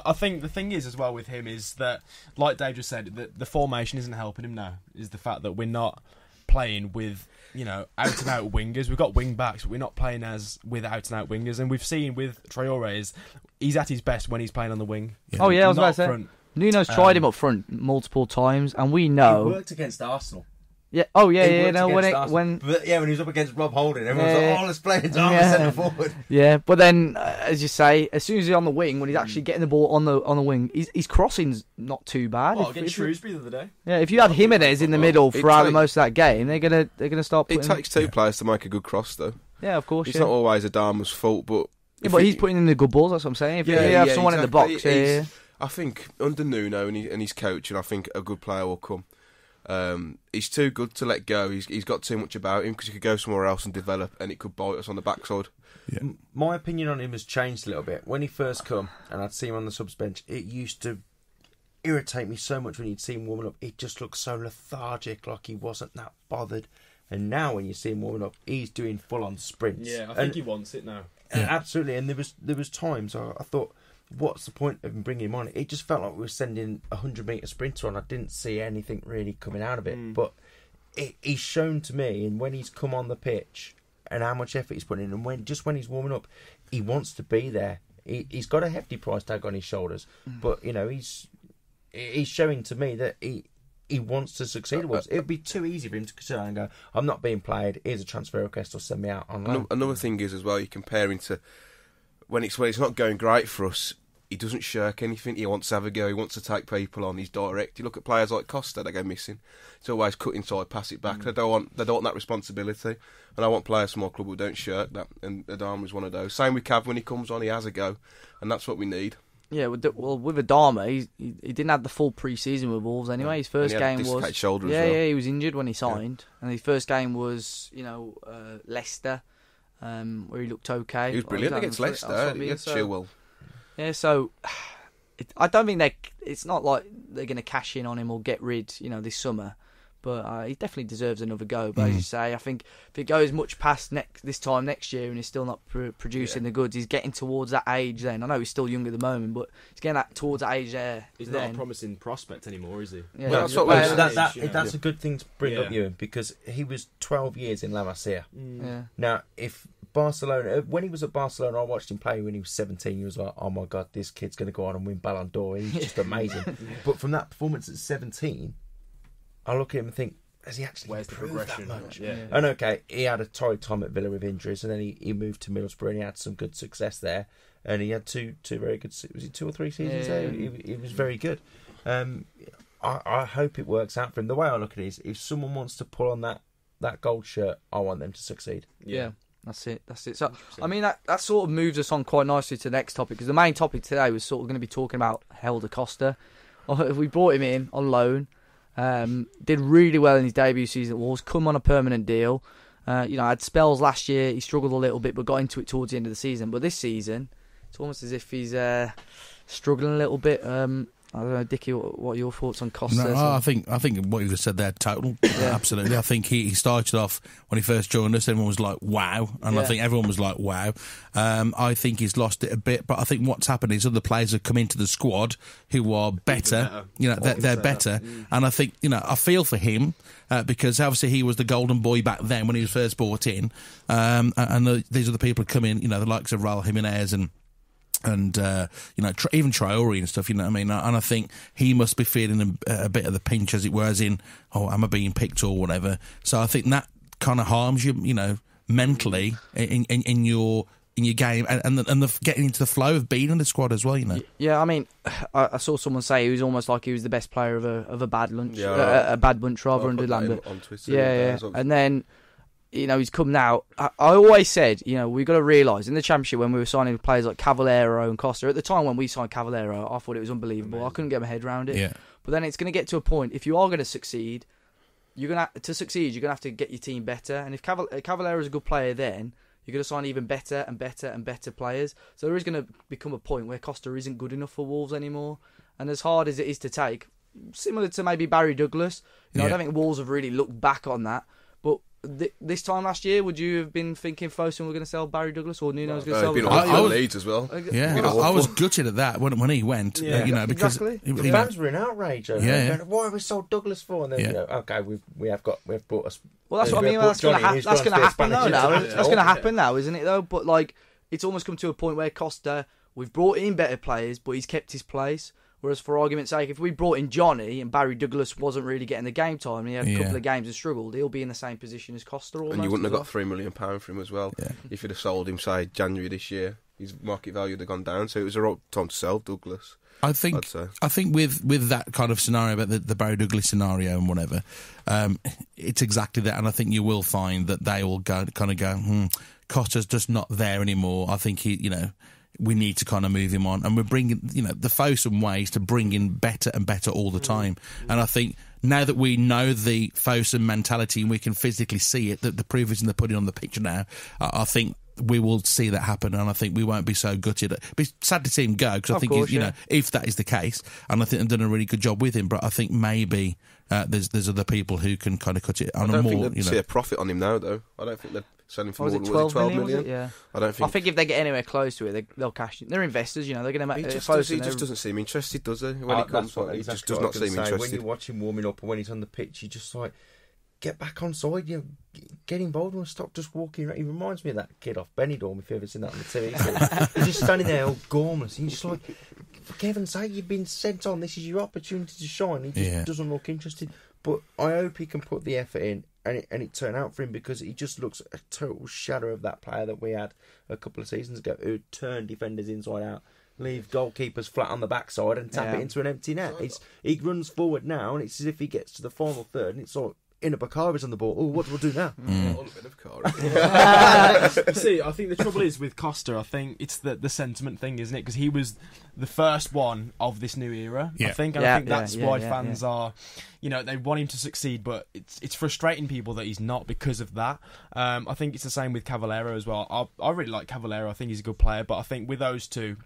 Speaker 2: I think the thing is as well with him is that, like Dave just said, the formation isn't helping him now. Is the fact that we're not playing with out and out wingers. We've got wing backs, but we're not playing with out and out wingers. And we've seen with Traore he's at his best when he's playing on the wing.
Speaker 1: Yeah. Oh yeah, I was about to say. Nuno's tried him up front multiple times, and we know
Speaker 3: he worked against Arsenal.
Speaker 1: Yeah. Oh yeah.
Speaker 3: When he was up against Rob Holding, everyone was like, "Oh, let's play Adama centre forward."
Speaker 1: Yeah, but then, as you say, as soon as he's on the wing, when he's actually getting the ball on the wing, his crossing's not too bad.
Speaker 2: Against Shrewsbury the other day.
Speaker 1: Yeah, if you had Jimenez in the middle throughout most of that game, they're gonna start.
Speaker 4: It takes two players to make a good cross, though.
Speaker 1: Yeah, of course.
Speaker 4: It's not always Adama's fault, but
Speaker 1: he's putting in the good balls. That's what I'm saying. If you have someone in the box,
Speaker 4: I think under Nuno and his coach, and I think a good player will come. He's too good to let go. He's got too much about him, because he could go somewhere else and develop, and it could bite us on the backside.
Speaker 3: Yeah. My opinion on him has changed a little bit. When he first come and I'd see him on the subs bench, it used to irritate me so much when you'd see him warming up. It just looked so lethargic, like he wasn't that bothered. And now when you see him warming up, he's doing full on sprints.
Speaker 2: Yeah, I think he wants it now.
Speaker 3: Absolutely. And there was times I thought, what's the point of bringing him on? It just felt like we were sending a 100-metre sprinter on. I didn't see anything really coming out of it. But he's shown to me, and when he's come on the pitch and how much effort he's putting in, and when he's warming up, he wants to be there. He's got a hefty price tag on his shoulders, but he's showing to me that he wants to succeed. It would be too easy for him to sit down and go, "I'm not being played. Here's a transfer request, or send me out on loan."
Speaker 4: Another thing is as well, you're comparing to when it's not going great for us. He doesn't shirk anything. He wants to have a go. He wants to take people on. He's direct. You look at players like Costa, they go missing. It's always cut inside, pass it back. They don't want that responsibility. And I want players from our club who don't shirk that. And Adama is one of those. Same with Cav. When he comes on, he has a go, and that's what we need.
Speaker 1: Yeah, with Adama, he didn't have the full pre-season with Wolves anyway. His first game was
Speaker 4: shoulder as well.
Speaker 1: Yeah, he was injured when he signed, and his first game was Leicester, where he looked okay.
Speaker 4: He was brilliant against Leicester. Against Chilwell.
Speaker 1: Yeah, so I don't think it's not like they're going to cash in on him or get rid, this summer. But he definitely deserves another go. But as you say, I think if it goes much past this time next year and he's still not producing the goods, he's getting towards that age then. I know he's still young at the moment, but he's getting towards that age there.
Speaker 2: He's not a promising prospect anymore, is he?
Speaker 1: Yeah.
Speaker 3: Well, that's a good thing to bring up, Ewan, because he was 12 years in La Masia.
Speaker 1: Yeah.
Speaker 3: Now, if Barcelona, when he was at Barcelona, I watched him play when he was 17. He was like, "Oh my God, this kid's going to go on and win Ballon d'Or." He's just amazing. But from that performance at 17... I look at him and think, has he actually improved that much?
Speaker 2: Yeah.
Speaker 3: And okay, he had a torrid time at Villa with injuries, and then he moved to Middlesbrough and he had some good success there. And he had two very good, was it 2 or 3 seasons there? He was very good. I hope it works out for him. The way I look at it is, if someone wants to pull on that gold shirt, I want them to succeed.
Speaker 1: Yeah. That's it. So, 100%. I mean, that sort of moves us on quite nicely to the next topic, because the main topic today was sort of going to be talking about Helder Costa. We brought him in on loan. Did really well in his debut season at Wolves, come on a permanent deal. Had spells last year, he struggled a little bit, but got into it towards the end of the season. But this season, it's almost as if he's struggling a little bit. I don't know, Dicky, what are your thoughts on Costa?
Speaker 5: No, I think what you just said there, total, absolutely. I think he started off when he first joined us. Everyone was like, "Wow," and I think everyone was like, "Wow." I think he's lost it a bit, but I think what's happened is other players have come into the squad who are better. You know, they're better, and I think I feel for him because obviously he was the golden boy back then when he was first brought in, and these are the people who come in. The likes of Raul Jimenez and even Traore and stuff, you know what I mean? And I think he must be feeling a bit of the pinch, as it were, as in, am I being picked or whatever? So I think that kind of harms you, mentally in your game and the getting into the flow of being in the squad as well,
Speaker 1: Yeah, I mean, I saw someone say he was almost like he was the best player of a bad lunch, a bad bunch rather under Lambert.
Speaker 4: On Twitter,
Speaker 1: yeah. And then he's come now. I always said, we've got to realise in the Championship when we were signing players like Cavallero and Costa, at the time when we signed Cavallero, I thought it was unbelievable. Amazing. I couldn't get my head around it. Yeah. But then it's going to get to a point, if you are going to succeed, you're going to have to get your team better. And if Cavallero is a good player, then you're going to sign even better and better and better players. So there is going to become a point where Costa isn't good enough for Wolves anymore. And as hard as it is to take, similar to maybe Barry Douglas, I don't think Wolves have really looked back on that. But this time last year, would you have been thinking Fosun were going to sell Barry Douglas or Nuno was going to sell?
Speaker 4: Been awful Leeds as well.
Speaker 5: Yeah, I was gutted at that when he went. Because
Speaker 3: the fans were in outrage. Why have we sold Douglas for? And then okay, we've bought us.
Speaker 1: Well, that's what I mean. That's going to happen now. That's going to happen now, isn't it? Though, but it's almost come to a point where Costa, we've brought in better players, but he's kept his place. Whereas, for argument's sake, if we brought in Johnny and Barry Douglas wasn't really getting the game time and he had a couple of games and struggled, he'll be in the same position as Costa almost.
Speaker 4: And you wouldn't have got £3 million for him as well if you'd have sold him, say, January this year. His market value would have gone down, so it was a right time to sell Douglas.
Speaker 5: I think with that kind of scenario, about the Barry Douglas scenario and whatever, it's exactly that. And I think you will find that they will go, Costa's just not there anymore. I think we need to kind of move him on, and we're bringing, the Fosun ways to bring in better and better all the time. And I think now that we know the Fosun mentality and we can physically see it, that the proof is in the pudding on the picture now, I think we will see that happen, and I think we won't be so gutted. It'd be sad to see him go, because I think if that is the case, and I think they've done a really good job with him, but I think maybe there's other people who can kind of cut it on a more.
Speaker 4: I don't think they'd see a profit on him now, though. I don't think they'd sell him for more than 12 million.
Speaker 1: Yeah.
Speaker 4: I
Speaker 1: think if they get anywhere close to it, they'll cash it. They're investors, they're going to make.
Speaker 4: He just doesn't seem interested, does he? When he comes, he just does not seem interested.
Speaker 3: When you watch him warming up, or when he's on the pitch, you just get back on side, get involved and stop just walking around. He reminds me of that kid off Benidorm, if you've ever seen that on the TV. He's just standing there all gormless, and you're just for heaven's sake, you've been sent on, this is your opportunity to shine. He just doesn't look interested. But I hope he can put the effort in and it turn out for him, because he just looks a total shadow of that player that we had a couple of seasons ago, who turned defenders inside out, leave goalkeepers flat on the backside and tap it into an empty net. He runs forward now, and it's as if he gets to the final third, and it's in a Bakari's on the ball. Oh, what do I do now?
Speaker 4: A bit of Bakari.
Speaker 2: See, I think the trouble is with Costa, I think it's the sentiment thing, isn't it? Because he was the first one of this new era, I think. And I think that's why fans are, they want him to succeed, but it's frustrating people that he's not because of that. I think it's the same with Cavallero as well. I really like Cavallero. I think he's a good player, but I think with those two,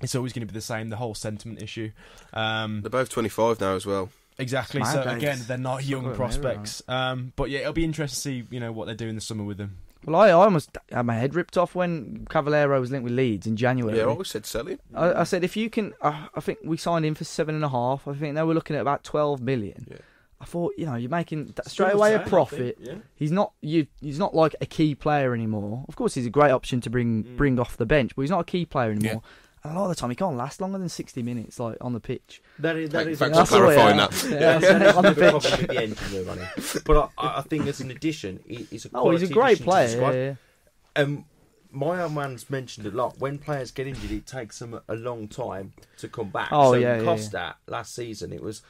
Speaker 2: it's always going to be the same, the whole sentiment issue.
Speaker 4: They're both 25 now as well.
Speaker 2: Exactly. So again, they're not young prospects. But yeah, it'll be interesting to see, what they do in the summer with them.
Speaker 1: Well, I almost had my head ripped off when Cavallero was linked with Leeds in January.
Speaker 4: Yeah, I always said sell him.
Speaker 1: I said if you can, I think we signed him for 7.5. I think they were looking at about 12 million. Yeah. I thought, you're making straight away a profit. He's not like a key player anymore. Of course, he's a great option to bring off the bench, but he's not a key player anymore. Yeah. And a lot of the time, he can't last longer than 60 minutes, on the pitch.
Speaker 3: Thanks
Speaker 4: for clarifying that.
Speaker 1: On the pitch.
Speaker 3: Probably the engine room on him. But I think as an addition, he's a
Speaker 1: he's a great player.
Speaker 3: My old man's mentioned a lot. When players get injured, it takes them a long time to come back. Costa last season, it was,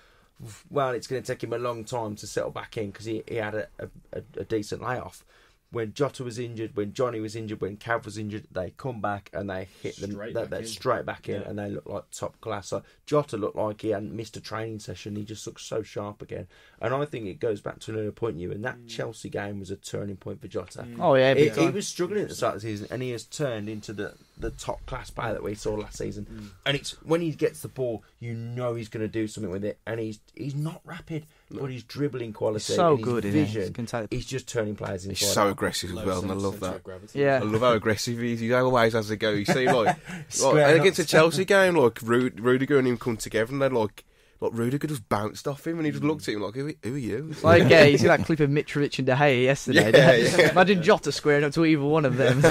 Speaker 3: it's going to take him a long time to settle back in, because he had a decent layoff. When Jota was injured, when Johnny was injured, when Cav was injured, they come back and they hit them straight back in, and they look like top class. So Jota looked like he hadn't missed a training session. He just looks so sharp again. And I think it goes back to another point, and that Chelsea game was a turning point for Jota.
Speaker 1: Oh yeah,
Speaker 3: he was struggling at the start of the season, and he has turned into the the top class player that we saw last season. And it's when he gets the ball, you know he's going to do something with it. And he's not rapid, but he's dribbling quality.
Speaker 1: He's so
Speaker 3: and his
Speaker 1: good,
Speaker 3: vision.
Speaker 1: isn't he?
Speaker 3: He's just turning players into.
Speaker 4: He's so aggressive as well, and I love that.
Speaker 1: Yeah,
Speaker 4: I love how aggressive he is. He always has a go. You see, like
Speaker 3: Square
Speaker 4: and against
Speaker 3: up.
Speaker 4: a Chelsea game, like Rudiger and him come together, and they're like Rudiger just bounced off him, and he just looked at him like, "Who are you?"
Speaker 1: Like, you see that clip of Mitrovic and De Gea yesterday?
Speaker 4: Yeah.
Speaker 1: Imagine Jota squaring up to either one of them.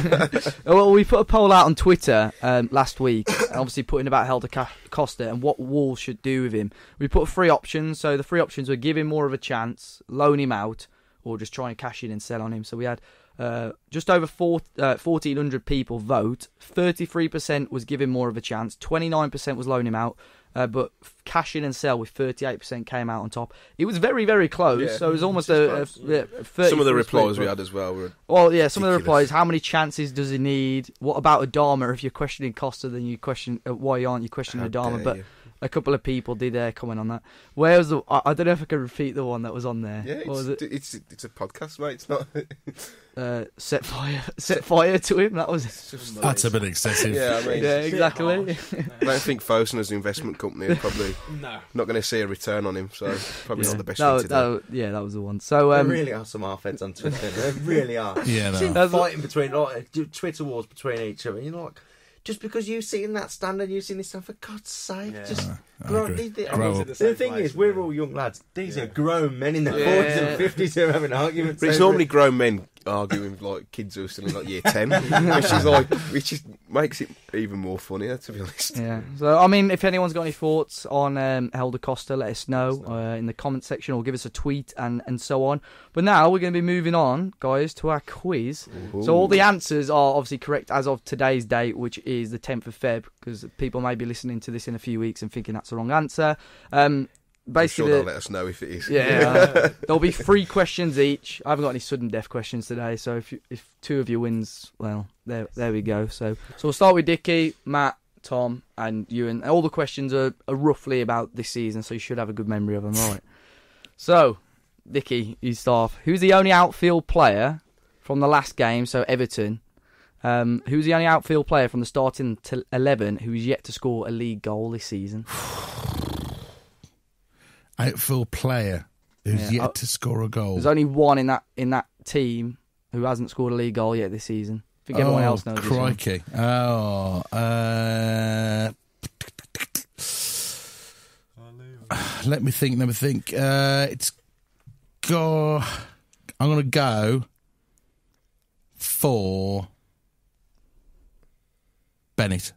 Speaker 1: Well, we put a poll out on Twitter last week, obviously putting about Helder Costa and what Wolves should do with him. We put 3 options, so the 3 options were give him more of a chance, loan him out, or just try and cash in and sell on him. So we had just over 1,400 people vote. 33% was give him more of a chance, 29% was loan him out. But cash in and sell with 38% came out on top. It was very, very close.
Speaker 4: Yeah.
Speaker 1: So it was almost a 30.
Speaker 4: Some of the replies we had as well were
Speaker 1: Well, yeah, some of the
Speaker 4: ridiculous.
Speaker 1: replies. How many chances does he need? What about Adama? If you're questioning Costa, then you question why aren't you questioning
Speaker 4: How
Speaker 1: Adama?
Speaker 4: dare
Speaker 1: But
Speaker 4: you.
Speaker 1: a couple of people did comment on that. Where was the? I don't know if I can repeat the one that was on there.
Speaker 4: Yeah,
Speaker 1: What was it?
Speaker 4: it's a podcast, mate. It's not.
Speaker 1: Set fire to him. That was.
Speaker 5: That's a bit excessive.
Speaker 4: Yeah, I mean,
Speaker 1: Yeah, exactly.
Speaker 4: I don't think Fosun as an investment company is probably not going to see a return on him, so probably not the best thing to do.
Speaker 1: Yeah, that was the one. So
Speaker 3: There really are some half-heads on Twitter. There really are.
Speaker 5: Yeah, no.
Speaker 3: See, fighting between Twitter wars between each other. You know, like, just because you've seen that standard, you've seen this stuff, for God's sake, just
Speaker 5: I
Speaker 3: grow,
Speaker 5: agree.
Speaker 3: grow up. The thing is, we're all young lads. These are grown men in their 40s and 50s who are having arguments.
Speaker 4: But it's
Speaker 3: over
Speaker 4: normally
Speaker 3: it.
Speaker 4: grown men arguing with like kids who are still in like year 10, which just makes it even more funnier, to be honest.
Speaker 1: yeah. So I mean, if anyone's got any thoughts on Helder Costa, let us know in the comment section or give us a tweet and so on. But now we're going to be moving on, guys, to our quiz.
Speaker 4: Ooh.
Speaker 1: So all the answers are obviously correct as of today's date, which is the 10th of Feb, because people may be listening to this in a few weeks and thinking that's the wrong answer.
Speaker 4: I'm sure
Speaker 1: Basically,
Speaker 4: they'll let us know if it is.
Speaker 1: yeah, there'll be 3 questions each. I haven't got any sudden death questions today, so if 2 of you wins, well, there we go. So we'll start with Dicky, Matt, Tom, and Ewan. All the questions are roughly about this season, so you should have a good memory of them. All right. So, Dicky, you start off. Who's the only outfield player from the last game? So Everton. Who's the only outfield player from the starting 11 who's yet to score a league goal this season?
Speaker 5: Outfield player who's yet to score a goal.
Speaker 1: There's only one in that team who hasn't scored a league goal yet this season. I think everyone else knows this one.
Speaker 5: Crikey. Oh, let me think. I'm going to go for Bennett.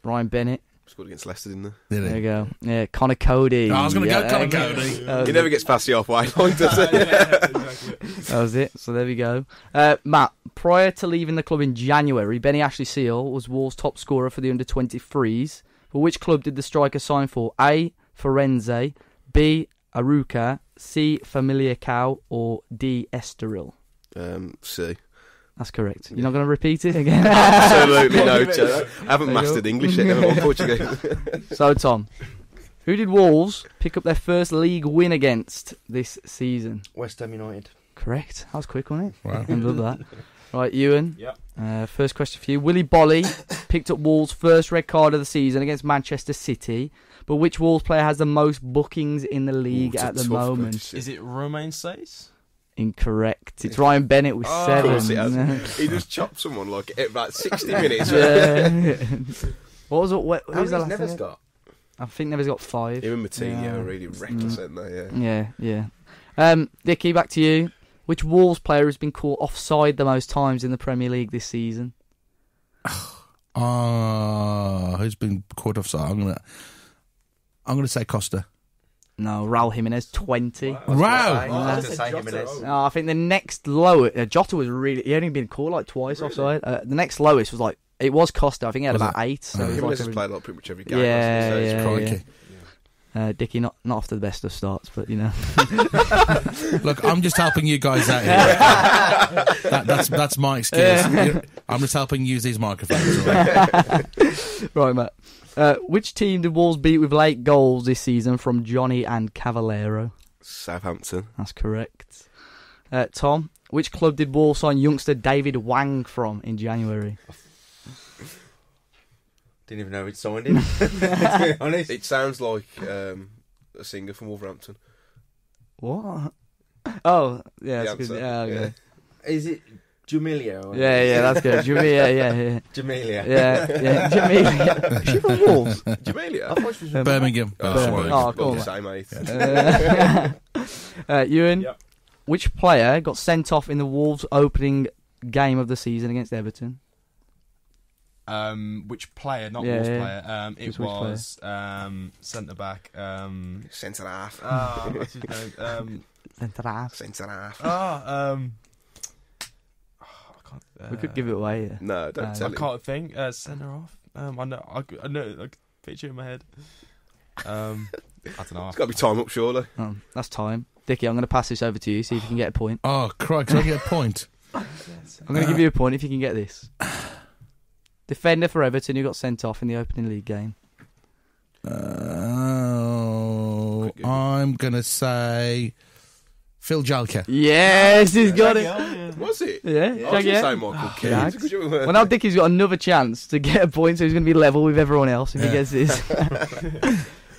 Speaker 1: Ryan Bennett.
Speaker 4: Scored against Leicester, didn't
Speaker 1: There you go. Yeah, Connor Cody.
Speaker 5: I was going to go Connor
Speaker 1: Cody.
Speaker 5: Cody.
Speaker 4: he? He never gets past the halfway line, does he?
Speaker 1: That was it. So there we go. Matt, prior to leaving the club in January, Benny Ashley Seal was Wolves' top scorer for the under-23s. But which club did the striker sign for? A, Firenze, B, Aruca, C, Famalicão, or D, Estoril?
Speaker 4: C.
Speaker 1: That's correct. You're not going to repeat it again?
Speaker 4: Absolutely no. I haven't mastered English yet, never mind Portuguese.
Speaker 1: So, Tom, who did Wolves pick up their first league win against this season?
Speaker 3: West Ham United.
Speaker 1: Correct. That was quick, wasn't it?
Speaker 5: Wow.
Speaker 1: I love that. Right, Ewan.
Speaker 3: Yep.
Speaker 1: First question for you. Willy Bolly picked up Wolves' first red card of the season against Manchester City. But which Wolves player has the most bookings in the league
Speaker 4: It's a
Speaker 1: at the
Speaker 4: tough
Speaker 1: moment?
Speaker 4: question.
Speaker 2: Is it Romain Says?
Speaker 1: Incorrect. It's Ryan Bennett with 7.
Speaker 4: Of course it has. He just chopped someone like at about 60 minutes.
Speaker 1: Yeah. What was it? Who's the
Speaker 3: Who's
Speaker 1: last
Speaker 3: Neves
Speaker 1: one?
Speaker 3: got?
Speaker 1: I think Never's got 5.
Speaker 4: Him and Martinez
Speaker 1: Yeah.
Speaker 4: are really reckless, aren't they?
Speaker 1: Yeah. Dicky, back to you. Which Wolves player has been caught offside the most times in the Premier League this season?
Speaker 5: Who's been caught offside? I'm gonna say Costa.
Speaker 1: No, Raul Jimenez, 20.
Speaker 5: Wow.
Speaker 3: I was going to say Jimenez.
Speaker 1: I think the next lowest, Jota was he only been caught like twice offside. The next lowest was it was Costa. I think he had
Speaker 5: Was
Speaker 1: about
Speaker 5: it?
Speaker 1: 8. So it was
Speaker 4: Jimenez
Speaker 1: like
Speaker 4: has played like pretty much every game.
Speaker 1: Yeah,
Speaker 4: hasn't he? So it's
Speaker 1: yeah.
Speaker 5: Crikey.
Speaker 1: Dicky, not off to the best of starts, but you know.
Speaker 5: Look, I'm just helping you guys out here. That's my excuse. I'm just helping use these microphones.
Speaker 1: Right, Matt. Which team did Wolves beat with late goals this season from Johnny and Cavallero?
Speaker 4: Southampton.
Speaker 1: That's correct. Tom, which club did Wolves sign youngster David Wang from in January?
Speaker 3: Didn't even know he'd signed him, to be honest.
Speaker 4: It sounds like a singer from Wolverhampton.
Speaker 1: What? Oh, yeah,
Speaker 4: The
Speaker 1: that's good.
Speaker 4: answer,
Speaker 1: Yeah, okay.
Speaker 3: Is it Jamelia? Or
Speaker 1: Yeah, that's good. Jamelia, yeah.
Speaker 3: Jamelia.
Speaker 1: Yeah, Jamelia. Is she from Wolves?
Speaker 4: Jamelia?
Speaker 3: I thought she was from
Speaker 5: Birmingham.
Speaker 1: Birmingham.
Speaker 4: Oh,
Speaker 1: cool.
Speaker 4: the same, mate.
Speaker 1: Ewan,
Speaker 2: Yep.
Speaker 1: which player got sent off in the Wolves opening game of the season against Everton?
Speaker 2: Which player? Not
Speaker 1: Yeah,
Speaker 2: Wolves
Speaker 1: yeah.
Speaker 2: player. It
Speaker 1: Just which
Speaker 2: was centre back.
Speaker 4: Centre half.
Speaker 2: What's his name?
Speaker 1: Centre-half.
Speaker 4: Centre half.
Speaker 2: I can't.
Speaker 1: We could give it away. Yeah.
Speaker 4: No, don't
Speaker 1: I
Speaker 4: tell
Speaker 2: I
Speaker 4: him.
Speaker 2: can't think. Centre off. I know. I know. I picture it in my head. I don't know.
Speaker 4: It's got to be time up, surely.
Speaker 1: Oh, that's time. Dickie, I'm going to pass this over to you, see if you can get a point.
Speaker 5: Oh, Christ, can I get a point?
Speaker 1: I'm going to give you a point if you can get this. Defender for Everton who got sent off in the opening league game.
Speaker 5: I'm going to say Phil Jalker.
Speaker 1: Yes, he's got it.
Speaker 4: Was it?
Speaker 1: Yeah,
Speaker 4: I was going to say Michael Keane.
Speaker 1: Jags.
Speaker 4: Because you were-
Speaker 1: Well, now Dickie's got another chance to get a point, so he's going to be level with everyone else if he gets this.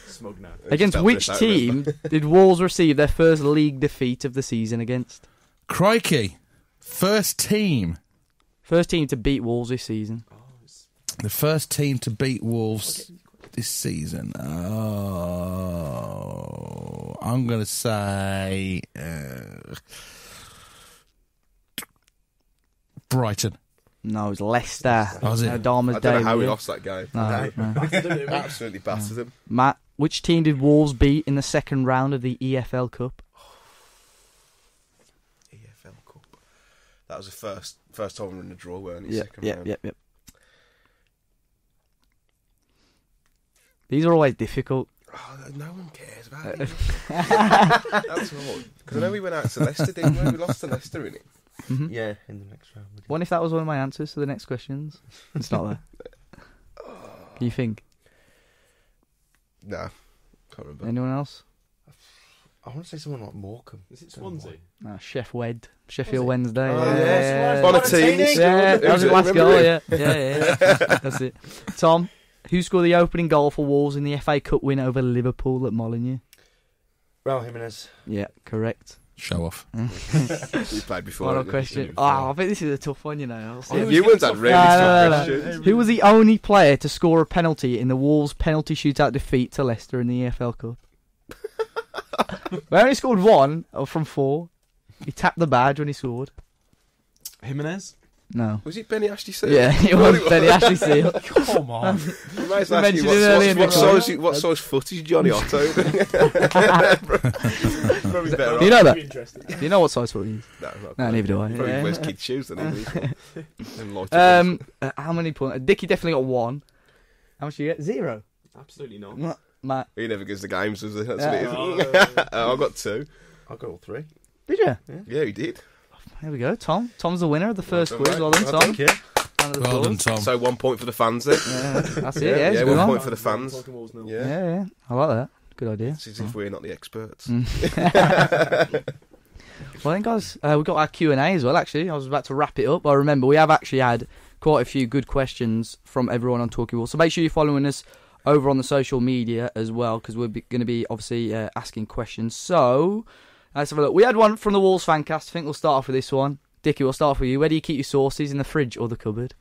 Speaker 2: Smug now.
Speaker 1: Against
Speaker 4: Just
Speaker 1: which
Speaker 4: help us out,
Speaker 1: team did Wolves receive their first league defeat of the season against?
Speaker 5: Crikey. First team.
Speaker 1: First team to beat Wolves this season.
Speaker 5: The first team to beat Wolves this season. Oh, I'm going to say Brighton.
Speaker 1: No, it was Leicester.
Speaker 5: Oh, was it?
Speaker 1: Dharma's
Speaker 4: I don't know how we
Speaker 1: debut.
Speaker 4: lost that game.
Speaker 1: No.
Speaker 4: Absolutely battered them.
Speaker 1: Matt, which team did Wolves beat in the second round of the EFL Cup?
Speaker 4: EFL Cup. That was the first time we were in the draw, weren't it? Second round.
Speaker 1: Yep. These are always difficult.
Speaker 4: Oh, no one cares about it. That's all. Because I know we went out to Leicester, didn't we? We lost to Leicester in it.
Speaker 1: Mm-hmm.
Speaker 3: Yeah, in the next round.
Speaker 1: What if that was one of my answers to the next questions? It's not there. Can you think?
Speaker 4: No, can't remember.
Speaker 1: Anyone else?
Speaker 3: I want to say someone like Morecambe.
Speaker 2: Is it Swansea?
Speaker 1: No, Sheffield Wednesday.
Speaker 4: Oh,
Speaker 1: yeah.
Speaker 4: Bonatini.
Speaker 1: Yeah, that was the last
Speaker 4: Remember
Speaker 1: goal,
Speaker 4: him?
Speaker 1: yeah. That's it. Tom, who scored the opening goal for Wolves in the FA Cup win over Liverpool at Molineux?
Speaker 3: Raul Jimenez.
Speaker 1: Yeah, correct.
Speaker 5: Show off.
Speaker 4: You played before.
Speaker 1: Final
Speaker 4: didn't you?
Speaker 1: question. Oh, I bet this is a tough one, you know. I'll see
Speaker 4: You weren't that really tough questions.
Speaker 1: Who was the only player to score a penalty in the Wolves' penalty shootout defeat to Leicester in the EFL Cup? We only scored one from four. He tapped the badge when he scored.
Speaker 2: Jimenez?
Speaker 1: No.
Speaker 4: Was it Benny Ashley Seal?
Speaker 1: Yeah, it was Benny Ashley Seal.
Speaker 2: Come on.
Speaker 4: You might as well ask you
Speaker 1: mentioned it earlier in the
Speaker 4: what size foot is Johnny Otto? Probably better
Speaker 1: Do you know that?
Speaker 2: Interesting.
Speaker 1: Do you know what size foot he is? No, neither do I.
Speaker 4: Probably
Speaker 1: Yeah.
Speaker 4: wears kid shoes then.
Speaker 1: How many points? Dicky definitely got one. How much did you get? 0.
Speaker 2: Absolutely not.
Speaker 1: Matt.
Speaker 4: He never gives the games, does he? That's
Speaker 1: Yeah.
Speaker 4: what it is. I got 2.
Speaker 3: I got all 3.
Speaker 1: Did you?
Speaker 4: Yeah, he did.
Speaker 1: There we go. Tom's the winner of the first
Speaker 4: done,
Speaker 1: quiz.
Speaker 4: mate.
Speaker 1: Well done, Tom.
Speaker 3: Thank you.
Speaker 1: Round of
Speaker 5: Well done,
Speaker 1: applause.
Speaker 5: Tom.
Speaker 4: So 1 point for the fans then.
Speaker 1: Yeah, that's it. Yeah, it's
Speaker 4: yeah,
Speaker 1: a good
Speaker 4: 1
Speaker 1: one.
Speaker 4: point for the fans.
Speaker 1: Yeah,
Speaker 4: Yeah.
Speaker 1: yeah. I like that. Good idea.
Speaker 4: It's as if we're not the experts.
Speaker 1: Well then, guys, we've got our Q&A as well, actually. I was about to wrap it up. I remember we have actually had quite a few good questions from everyone on Talking Ball. So make sure you're following us over on the social media as well, because we're going to be, obviously, asking questions. So, let's have a look. We had one from the Wolves Fancast. I think we'll start off with this one. Dickie, we'll start off with you. Where do you keep your sauces, in the fridge or the cupboard?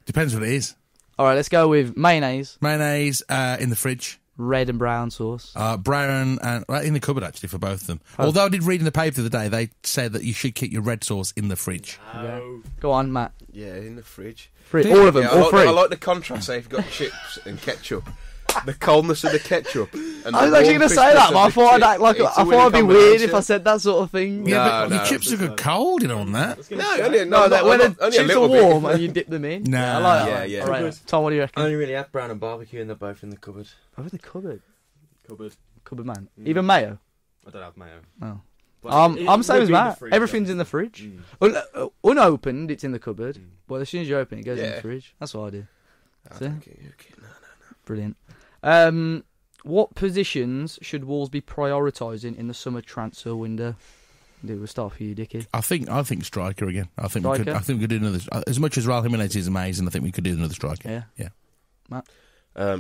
Speaker 5: Depends what it is.
Speaker 1: All right, let's go with mayonnaise,
Speaker 5: Mayonnaise in the fridge.
Speaker 1: red and brown sauce.
Speaker 5: Brown and in the cupboard, actually, for both of them. Although I did read in the paper the other day, they said that you should keep your red sauce in the fridge.
Speaker 1: Yeah. Go on, Matt.
Speaker 4: Yeah, in the fridge.
Speaker 1: All of them,
Speaker 4: Yeah,
Speaker 1: all three.
Speaker 4: I like the contrast. Say if you've got chips and ketchup, the coldness of the ketchup. And
Speaker 1: I was
Speaker 4: the
Speaker 1: actually
Speaker 4: warm
Speaker 1: going to say that,
Speaker 4: crispness
Speaker 1: but I
Speaker 4: of the
Speaker 1: thought
Speaker 4: chip.
Speaker 1: I'd
Speaker 4: It's a
Speaker 1: I thought
Speaker 4: winning
Speaker 1: it'd be weird if I
Speaker 4: combination.
Speaker 1: said that sort of thing.
Speaker 5: Yeah, but
Speaker 4: no,
Speaker 5: your chips are good cold, you know, on that.
Speaker 4: No,
Speaker 1: When the
Speaker 4: only a
Speaker 1: chips are
Speaker 4: little bit.
Speaker 1: warm and you dip them in.
Speaker 5: Nah.
Speaker 1: Yeah, I like that.
Speaker 4: Yeah,
Speaker 1: All right, Tom, what do you
Speaker 3: I
Speaker 1: reckon?
Speaker 3: only really had brown and barbecue, and they're both in the cupboard.
Speaker 1: Over the cupboard.
Speaker 2: Cupboard.
Speaker 1: Man. Even mayo?
Speaker 2: I don't have mayo.
Speaker 1: Oh.
Speaker 2: But
Speaker 1: I'm
Speaker 2: it
Speaker 1: same
Speaker 2: would
Speaker 1: as
Speaker 2: be in the
Speaker 1: Matt.
Speaker 2: fridge,
Speaker 1: Everything's
Speaker 2: though.
Speaker 1: in the fridge. Unopened, it's in the cupboard. But as soon as you open it, it goes in
Speaker 4: Yeah.
Speaker 1: the fridge. That's what I do.
Speaker 4: Okay, no.
Speaker 1: Brilliant. What positions should Wolves be prioritising in the summer transfer window? We'll start for you, Dickie.
Speaker 5: I think striker again. I think we
Speaker 1: Striker?
Speaker 5: could do another. As much as Raul Jimenez is amazing, I think we could do another striker.
Speaker 1: Yeah.
Speaker 5: Yeah.
Speaker 1: Matt?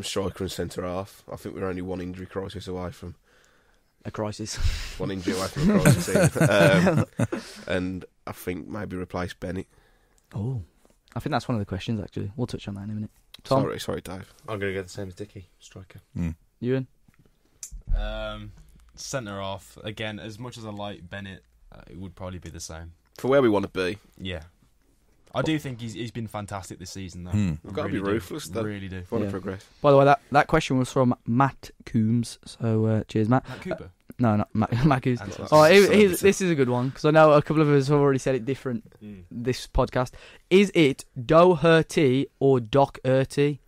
Speaker 4: Striker and centre half. I think we're only one injury crisis away from
Speaker 1: a crisis.
Speaker 4: One injury away from a crisis. And I think maybe replace Bennett.
Speaker 1: Oh, I think that's one of the questions. Actually, we'll touch on that in a minute. Tom?
Speaker 4: Sorry, Dave.
Speaker 3: I'm going to go the same as Dicky, striker.
Speaker 1: Ewan?
Speaker 2: Centre half again. As much as I like Bennett, it would probably be the same
Speaker 4: For where we want to be.
Speaker 2: Yeah. I do think he's been fantastic this season, though.
Speaker 4: We've got to be ruthless, though.
Speaker 2: Really do.
Speaker 4: If we want to progress.
Speaker 1: By the way, that question was from Matt Coombs. So cheers, Matt.
Speaker 2: Matt Cooper?
Speaker 1: No, not Matt Coombs. This is a good one, because I know a couple of us have already said it different this podcast. Is it Doherty or Doherty?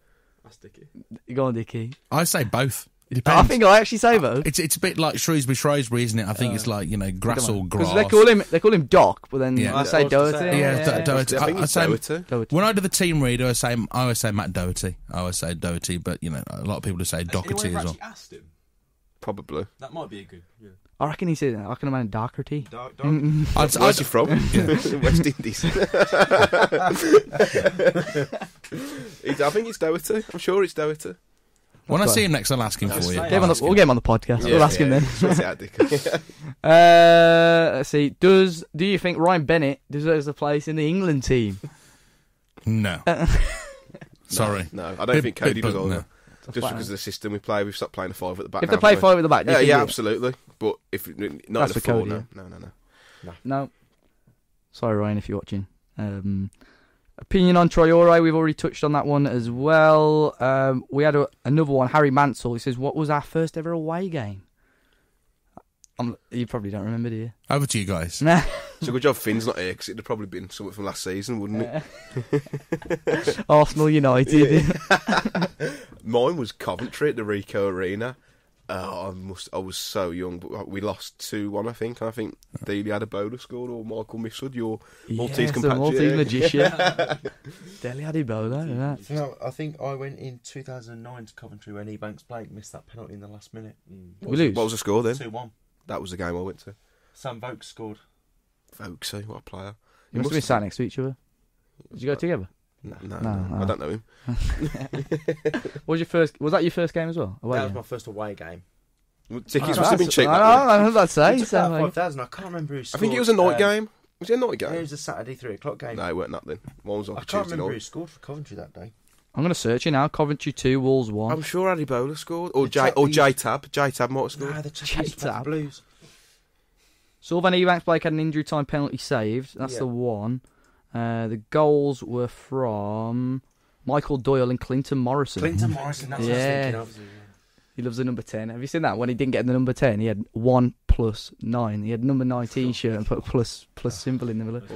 Speaker 2: That's Dicky.
Speaker 1: Go on, Dicky.
Speaker 5: I say both. It depends.
Speaker 1: I think I actually say both.
Speaker 5: It's a bit like Shrewsbury, isn't it? I think it's like, grass or grass.
Speaker 1: Because they call him Doc, but then I say Doherty.
Speaker 5: Doherty.
Speaker 4: I think it's Doherty.
Speaker 5: When I do the team read, I always say Matt Doherty. I always say Doherty, but a lot of people just say Doherty as well.
Speaker 2: Asked him?
Speaker 4: Probably.
Speaker 2: That might be a good. Yeah.
Speaker 1: I reckon he said I can imagine Doherty.
Speaker 4: Where's he from? West Indies. I think it's Doherty. I'm sure it's Doherty.
Speaker 5: When I see him next, I'll ask him for you.
Speaker 1: We'll get him on the podcast. We'll ask him then. Let's see. Do you think Ryan Bennett deserves a place in the England team?
Speaker 5: No. Sorry.
Speaker 4: No, I don't think Cody does either.
Speaker 5: No.
Speaker 4: Just because of the system we play, we've stopped playing a 5 at the back.
Speaker 1: If they play 5 at the back,
Speaker 4: yeah, absolutely. But if not in a 4, no.
Speaker 1: Sorry, Ryan, if you're watching. Opinion on Traore, we've already touched on that one as well. We had another one, Harry Mansell. He says, what was our first ever away game? You probably don't remember, do you?
Speaker 5: Over to you guys.
Speaker 4: It's a good job Finn's not here, because it'd have probably been something from last season, wouldn't it?
Speaker 1: Arsenal United.
Speaker 4: Mine was Coventry at the Rico Arena. I was so young, but we lost 2-1, I think. I think Dealey had a bowler scored, or Michael Misswood, your Maltese compatriot.
Speaker 1: Maltese magician. Dealey had a bowler.
Speaker 3: No, I think I went in 2009 to Coventry when Ebanks Blake missed that penalty in the last minute.
Speaker 1: We lose.
Speaker 4: What was the score then?
Speaker 3: 2-1.
Speaker 4: That was the game I went to.
Speaker 3: Sam Vokes scored.
Speaker 4: Vokesy, what a player.
Speaker 1: You must have been sat next to each other. Did you go together?
Speaker 4: No. I don't know him.
Speaker 1: Was that your first game as well?
Speaker 3: That was my first away game.
Speaker 4: Tickets must have been cheap.
Speaker 1: I heard that say.
Speaker 3: It's about 5,000. I can't remember who scored.
Speaker 4: I think it was a night game. Was it a night game?
Speaker 3: It was a Saturday 3 o'clock game.
Speaker 4: No, it weren't that then. One was on
Speaker 3: I
Speaker 4: Tuesday
Speaker 3: can't remember
Speaker 4: night.
Speaker 3: who scored for Coventry that day.
Speaker 1: I'm going to search it now. Coventry 2, Wolves 1.
Speaker 4: I'm sure Addy Bowler scored. Or J-Tab. J-Tab might have scored.
Speaker 3: No, the J-Tab Blues.
Speaker 1: Sullivan Ebanks Blake had an injury time penalty saved. That's the one. The goals were from Michael Doyle and Clinton Morrison.
Speaker 3: That's what I was thinking of.
Speaker 1: He loves the number 10. Have you seen that? When he didn't get the number 10, he had 1+9. He had number 19 shirt and put a plus symbol in the middle.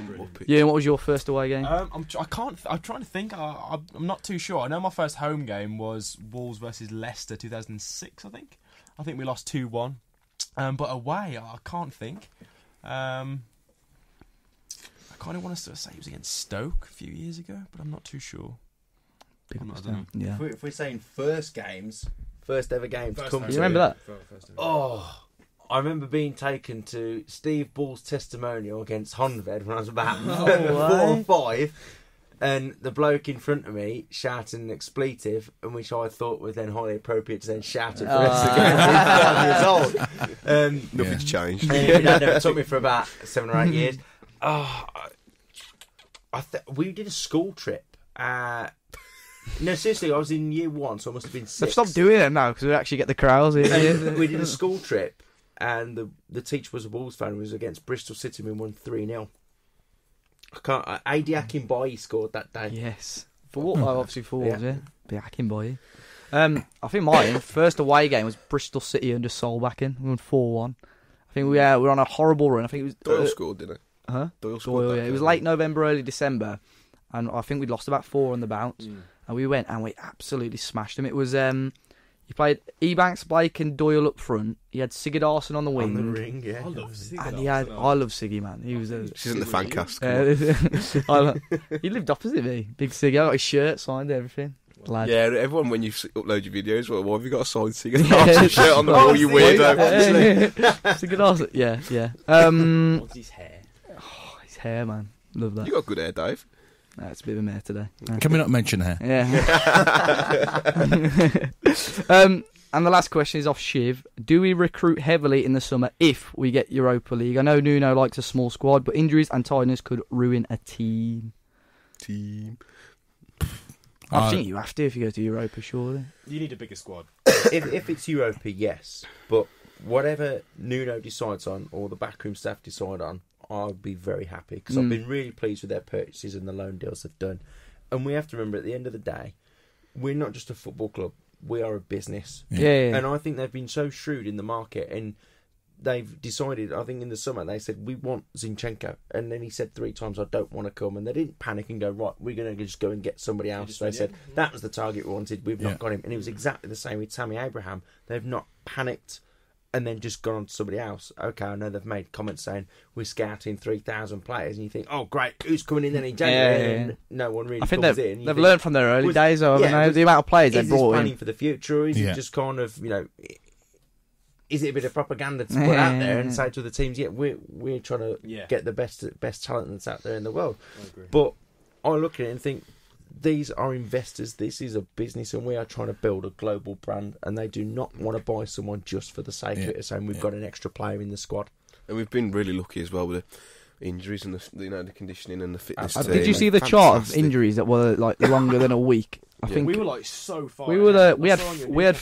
Speaker 1: Yeah, and what was your first away game?
Speaker 2: I'm trying to think. I'm not too sure. I know my first home game was Wolves versus Leicester 2006, I think. I think we lost 2-1. But away, I can't think. I kind of want to say it was against Stoke a few years ago, but I'm not too sure.
Speaker 1: Big
Speaker 2: I don't know.
Speaker 1: Yeah.
Speaker 3: If we're saying first ever games,
Speaker 1: you remember that?
Speaker 3: I remember being taken to Steve Ball's testimonial against Honved when I was about 4 or 5, and the bloke in front of me shouted an expletive, and which I thought was then highly appropriate to then shout it for the rest of the game. He's 5 years old.
Speaker 4: Nothing's changed.
Speaker 3: And that never took me for about 7 or 8 years. We did a school trip. No, seriously, I was in year 1, so I must have been 6.
Speaker 1: They've stopped doing it now because we actually get the crowds in.
Speaker 3: We did a school trip, and the teacher was a Wolves fan. It was against Bristol City, and we won 3-0. Adi Akinboye scored that day.
Speaker 1: Yes. Obviously for Wolves, yeah. Be Akinboye. I think my first away game was Bristol City under Solbakken. We won 4-1. I think we were on a horrible run. I think it was
Speaker 4: Doyle scored, didn't it?
Speaker 1: Huh?
Speaker 4: Doyle scored.
Speaker 1: Yeah. It was late November, early December, and I think we'd lost about 4 on the bounce. And we went and we absolutely smashed them. It was you played Ebanks, Blake, and Doyle up front. You had Sigurdarsson on the wing.
Speaker 3: On the ring, yeah.
Speaker 2: I love Siggy.
Speaker 1: And I love Siggy, man. He was.
Speaker 4: She's in the fan cast.
Speaker 1: He lived opposite me. Big Siggy. I got his shirt signed, everything. Lad.
Speaker 4: Yeah, everyone when you upload your videos, why have you got a signed Sigurdarsson shirt on the wall, you weirdo?
Speaker 1: Sigurdarsson, yeah.
Speaker 3: What's his hair?
Speaker 1: His hair, man. Love that.
Speaker 4: You got good hair, Dave.
Speaker 1: It's a bit of a mare today.
Speaker 5: Can we not mention her?
Speaker 1: Yeah. And the last question is off Shiv. Do we recruit heavily in the summer if we get Europa League? I know Nuno likes a small squad, but injuries and tiredness could ruin a team. I think you have to if you go to Europa, surely.
Speaker 2: You need a bigger squad.
Speaker 3: if it's Europa, yes. But whatever Nuno decides on, or the backroom staff decide on, I'll be very happy because I've been really pleased with their purchases and the loan deals they've done. And we have to remember, at the end of the day, we're not just a football club. We are a business.
Speaker 1: Yeah.
Speaker 3: And I think they've been so shrewd in the market, and they've decided, I think in the summer, they said, we want Zinchenko. And then he said 3 times, I don't want to come. And they didn't panic and go, right, we're going to just go and get somebody else. They said, that was the target we wanted. We've not got him. And it was exactly the same with Tammy Abraham. They've not panicked and then just gone on to somebody else. Okay, I know they've made comments saying we're scouting 3,000 players, and you think, oh great, who's coming in then in January? And no one really.
Speaker 1: I think
Speaker 3: comes
Speaker 1: they've
Speaker 3: in.
Speaker 1: learned from their early days, though, haven't they? The amount of players they've brought in.
Speaker 3: Is planning for the future, or is it just kind of, is it a bit of propaganda to put out there and say to the teams, we're trying to get the best talent that's out there in the world?
Speaker 2: I agree.
Speaker 3: But I look at it and think, these are investors, this is a business, and we are trying to build a global brand, and they do not want to buy someone just for the sake of it, saying we've got an extra player in the squad.
Speaker 4: And we've been really lucky as well with the injuries and the conditioning and the fitness.
Speaker 1: Did you see the chart of injuries that were like longer than a week? I think
Speaker 2: we were like so far.
Speaker 1: We had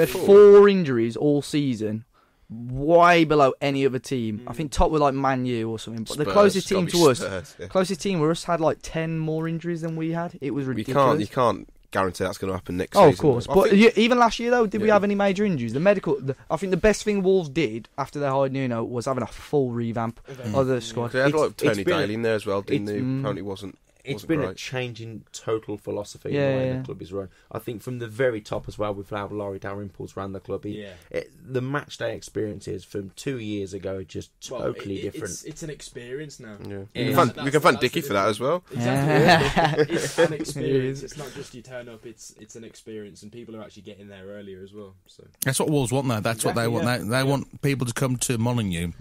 Speaker 1: 4 injuries all season, way below any other team. I think top were like Man U or something. But
Speaker 4: Spurs,
Speaker 1: the closest team to us,
Speaker 4: Spurs,
Speaker 1: closest team were us, had like 10 more injuries than we had. It was ridiculous.
Speaker 4: You can't guarantee that's going to happen next season.
Speaker 1: Of course. But even last year, though, did we have any major injuries? I think the best thing Wolves did after they hired Nuno was having a full revamp of the squad.
Speaker 4: They had like Tony Daly in there as well, didn't they? Apparently wasn't.
Speaker 3: It's been a change in total philosophy in the way the club is run. I think from the very top as well, with how Laurie Dalrymple's ran the club. The match day experiences from 2 years ago are just totally different.
Speaker 2: It's an experience now.
Speaker 4: Yeah. We can thank Dicky for that as well.
Speaker 2: Exactly. It's an experience. It's not just you turn up. It's an experience, and people are actually getting there earlier as well. So
Speaker 5: that's what Wolves want, though. That's what they want. They want people to come to Molineux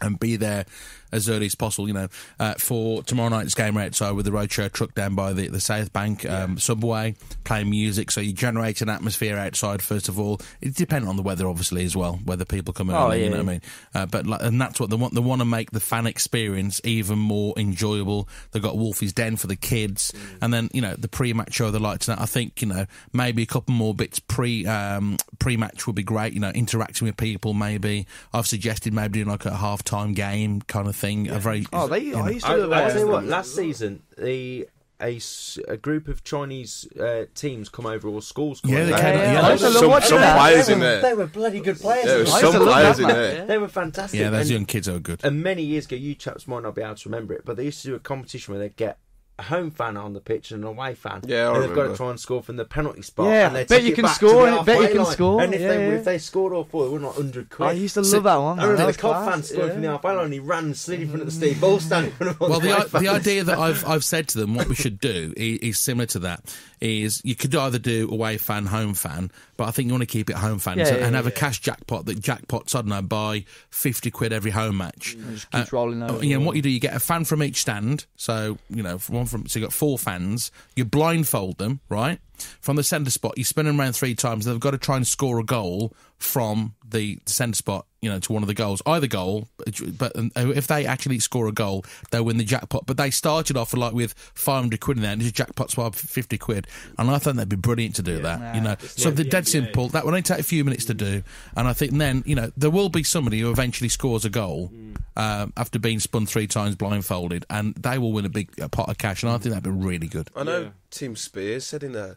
Speaker 5: and be there as early as possible, for tomorrow night's game outside with the roadshow truck down by the South Bank subway, playing music, so you generate an atmosphere outside first of all. It depends on the weather, obviously, as well, whether people come early, you know what I mean? And that's what they want. They want to make the fan experience even more enjoyable. They've got Wolfie's Den for the kids, and then, the pre-match show they like tonight. I think, maybe a couple more bits pre-match would be great, interacting with people, maybe. I've suggested maybe doing like a half-time game kind of thing.
Speaker 1: I used to do that.
Speaker 3: I'll tell you what, last season, a group of Chinese teams come over, or schools come over.
Speaker 5: They came.
Speaker 4: Some players in there.
Speaker 3: They were bloody good players.
Speaker 4: There were some players in there.
Speaker 3: They were fantastic.
Speaker 5: Yeah, those young kids are good.
Speaker 3: And many years ago, you chaps might not be able to remember it, but they used to do a competition where they'd get a home fan on the pitch and an away fan.
Speaker 4: Yeah,
Speaker 3: and they've got to try and score from the penalty spot.
Speaker 1: Yeah,
Speaker 3: and they
Speaker 1: bet
Speaker 3: take
Speaker 1: you
Speaker 3: it
Speaker 1: can
Speaker 3: back
Speaker 1: score.
Speaker 3: to the
Speaker 1: Bet you
Speaker 3: halfway
Speaker 1: can
Speaker 3: line.
Speaker 1: score.
Speaker 3: And if they scored all 4, they won like 100 quid.
Speaker 1: I used to love that one.
Speaker 3: I remember
Speaker 1: That
Speaker 3: the
Speaker 1: was
Speaker 3: Cod
Speaker 1: class.
Speaker 3: fan scored from the halfway line. He ran, slid in front of the Steve Ball, standing in front of all
Speaker 5: Well,
Speaker 3: the
Speaker 5: the idea that I've said to them, what we should do is similar to that. Is you could either do away fan, home fan, but I think you want to keep it home fan and have a cash jackpot that jackpots, I don't know, by 50 quid every home match.
Speaker 1: It just keeps rolling over.
Speaker 5: And what you do, you get a fan from each stand. So, so you've got 4 fans. You blindfold them, right? From the centre spot, you spin them around 3 times. They've got to try and score a goal from the centre spot, to one of the goals. Either goal, but if they actually score a goal, they win the jackpot. But they started off with 500 quid in there, and just jackpots by 50 quid. And I think that'd be brilliant to do that, Something dead simple. That would only take a few minutes to do. And I think then, there will be somebody who eventually scores a goal after being spun 3 times blindfolded, and they will win a big pot of cash. And I think that'd be really good.
Speaker 4: I know Tim Spears said in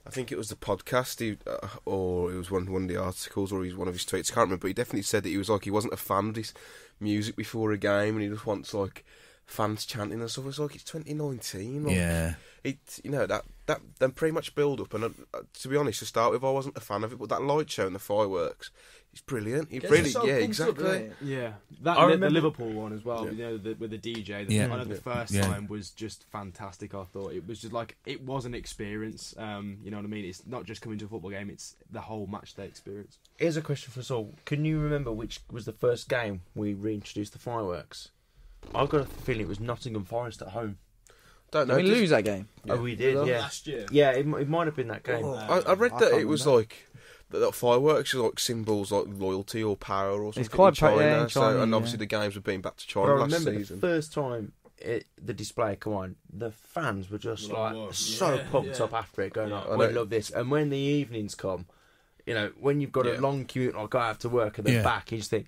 Speaker 4: I think it was the podcast, or it was one of the articles, or one of his tweets, I can't remember, but he definitely said that he wasn't a fan of this music before a game, and he just wants, fans chanting and stuff. It's it's 2019. That then pretty much build up, and to be honest, to start with, I wasn't a fan of it, but that light show and the fireworks, it's brilliant. Exactly.
Speaker 2: I remember the Liverpool one as well. With the DJ. The first time was just fantastic. I thought it was just it was an experience. You know what I mean? It's not just coming to a football game; it's the whole match day experience.
Speaker 3: Here's a question for us all: can you remember which was the first game we reintroduced the fireworks? I've got a feeling it was Nottingham Forest at home.
Speaker 4: Don't know.
Speaker 1: Did we lose that game?
Speaker 3: Oh, we did, yeah.
Speaker 2: Last year.
Speaker 3: Yeah, it might have been that game.
Speaker 4: I read that it was like that fireworks are like symbols like loyalty or power or something.
Speaker 1: It's quite
Speaker 4: in China,
Speaker 1: in China,
Speaker 4: and obviously the games were being back to
Speaker 3: But
Speaker 4: China
Speaker 3: I
Speaker 4: last
Speaker 3: remember
Speaker 4: season.
Speaker 3: the first time the display come on, the fans were just so
Speaker 2: Yeah,
Speaker 3: pumped
Speaker 2: yeah.
Speaker 3: up after it, going,
Speaker 4: I
Speaker 3: "We
Speaker 4: know.
Speaker 3: love this." And when the evenings come, you know, when you've got a long commute, like I have to work and then back, you just think,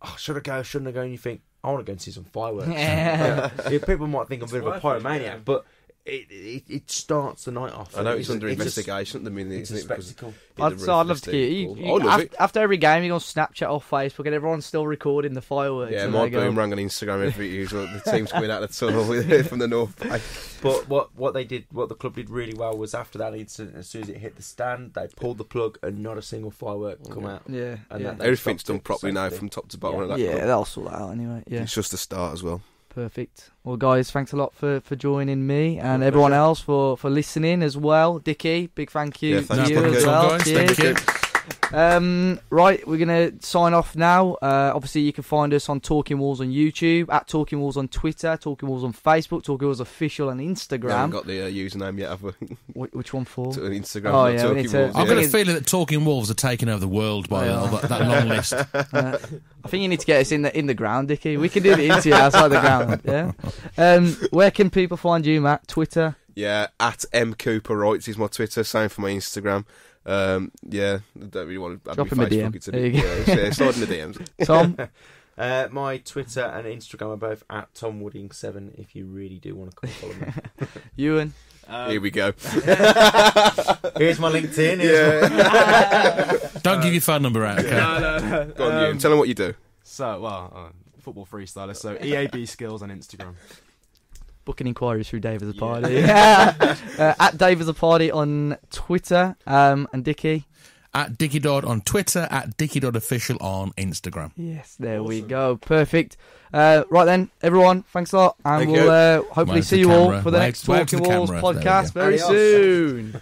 Speaker 3: "Oh, should I go? Shouldn't I go?" And you think, "I want to go and see some fireworks."
Speaker 1: Yeah.
Speaker 3: People might think I'm a bit of a
Speaker 2: worth it,
Speaker 3: pyromaniac,
Speaker 2: yeah.
Speaker 3: but it starts the night off.
Speaker 4: I know it's under
Speaker 3: a-
Speaker 4: investigation at the minute,
Speaker 3: It's a
Speaker 4: isn't it? Because
Speaker 3: spectacle.
Speaker 1: I'd love to hear you.
Speaker 4: I love it.
Speaker 1: After every game, you go on Snapchat or Facebook, and everyone's still recording the fireworks.
Speaker 4: Yeah,
Speaker 1: and
Speaker 4: my
Speaker 1: they go,
Speaker 4: boomerang on Instagram every usual. The team's coming out of the tunnel with, from the north bay.
Speaker 3: But what the club did really well was after that incident, as soon as it hit the stand, they pulled the plug and not a single firework come out.
Speaker 1: Yeah,
Speaker 3: And
Speaker 1: yeah.
Speaker 3: that-
Speaker 4: Everything's
Speaker 3: stopped
Speaker 4: done
Speaker 3: it
Speaker 4: properly now
Speaker 3: safely.
Speaker 4: from top to bottom. of that
Speaker 1: Yeah,
Speaker 4: club.
Speaker 1: that'll sort that out anyway. Yeah,
Speaker 4: It's just a start as well.
Speaker 1: perfect. Well, guys, thanks a lot for joining me and everyone else for listening as well. Dicky, big thank you
Speaker 4: Yeah,
Speaker 1: to
Speaker 4: thanks,
Speaker 1: you
Speaker 4: Dicky.
Speaker 1: as well.
Speaker 5: Guys,
Speaker 1: Cheers.
Speaker 5: thank you.
Speaker 1: Right, we're going to sign off now. Obviously, you can find us on Talking Walls on YouTube, at Talking Walls on Twitter, Talking Walls on Facebook, Talking Walls Official on
Speaker 4: We haven't
Speaker 1: Instagram.
Speaker 4: got the username yet, have we?
Speaker 1: Which one for?
Speaker 4: To Instagram.
Speaker 1: Oh,
Speaker 4: not
Speaker 1: yeah, we
Speaker 4: Talking
Speaker 1: need to-
Speaker 4: Wolves,
Speaker 5: I've
Speaker 4: yeah.
Speaker 5: got a feeling that Talking Wolves are taking over the world by
Speaker 1: They are.
Speaker 5: that long list.
Speaker 1: I think you need to get us in the ground, Dicky. We can do the interview outside the ground. Yeah. Where can people find you, Matt? Twitter.
Speaker 4: Yeah, at mcooperwrites is my Twitter. Same for my Instagram. Yeah, I don't really want to add
Speaker 1: Drop
Speaker 4: my
Speaker 1: him a DM.
Speaker 4: Facebook. It's
Speaker 1: There you go.
Speaker 4: yeah, slide in the DMs.
Speaker 1: Tom.
Speaker 3: My Twitter and Instagram are both at TomWooding7 if you really do want to come follow me.
Speaker 1: Ewan.
Speaker 4: Here we go.
Speaker 3: Here's my LinkedIn.
Speaker 5: Don't give your phone number out, okay?
Speaker 2: No.
Speaker 4: Go on, you. Tell them what you do.
Speaker 2: Football freestyler. So EAB skills on Instagram.
Speaker 1: Booking inquiries through Dave as a Party. At Dave as a Party on Twitter. And Dicky.
Speaker 5: At Dicky Dodd on Twitter, at Dicky Dodd Official on Instagram.
Speaker 1: Yes, there we go. Perfect. Right then, everyone, thanks a lot. And
Speaker 4: Thank
Speaker 1: we'll hopefully
Speaker 5: Wave
Speaker 1: see
Speaker 5: the
Speaker 1: you all
Speaker 5: camera.
Speaker 1: for the
Speaker 5: Wave-
Speaker 1: next
Speaker 5: wave to
Speaker 1: Talking
Speaker 5: the
Speaker 1: Walls
Speaker 5: camera. There we
Speaker 1: podcast
Speaker 5: go.
Speaker 1: very
Speaker 3: Adios.
Speaker 1: soon.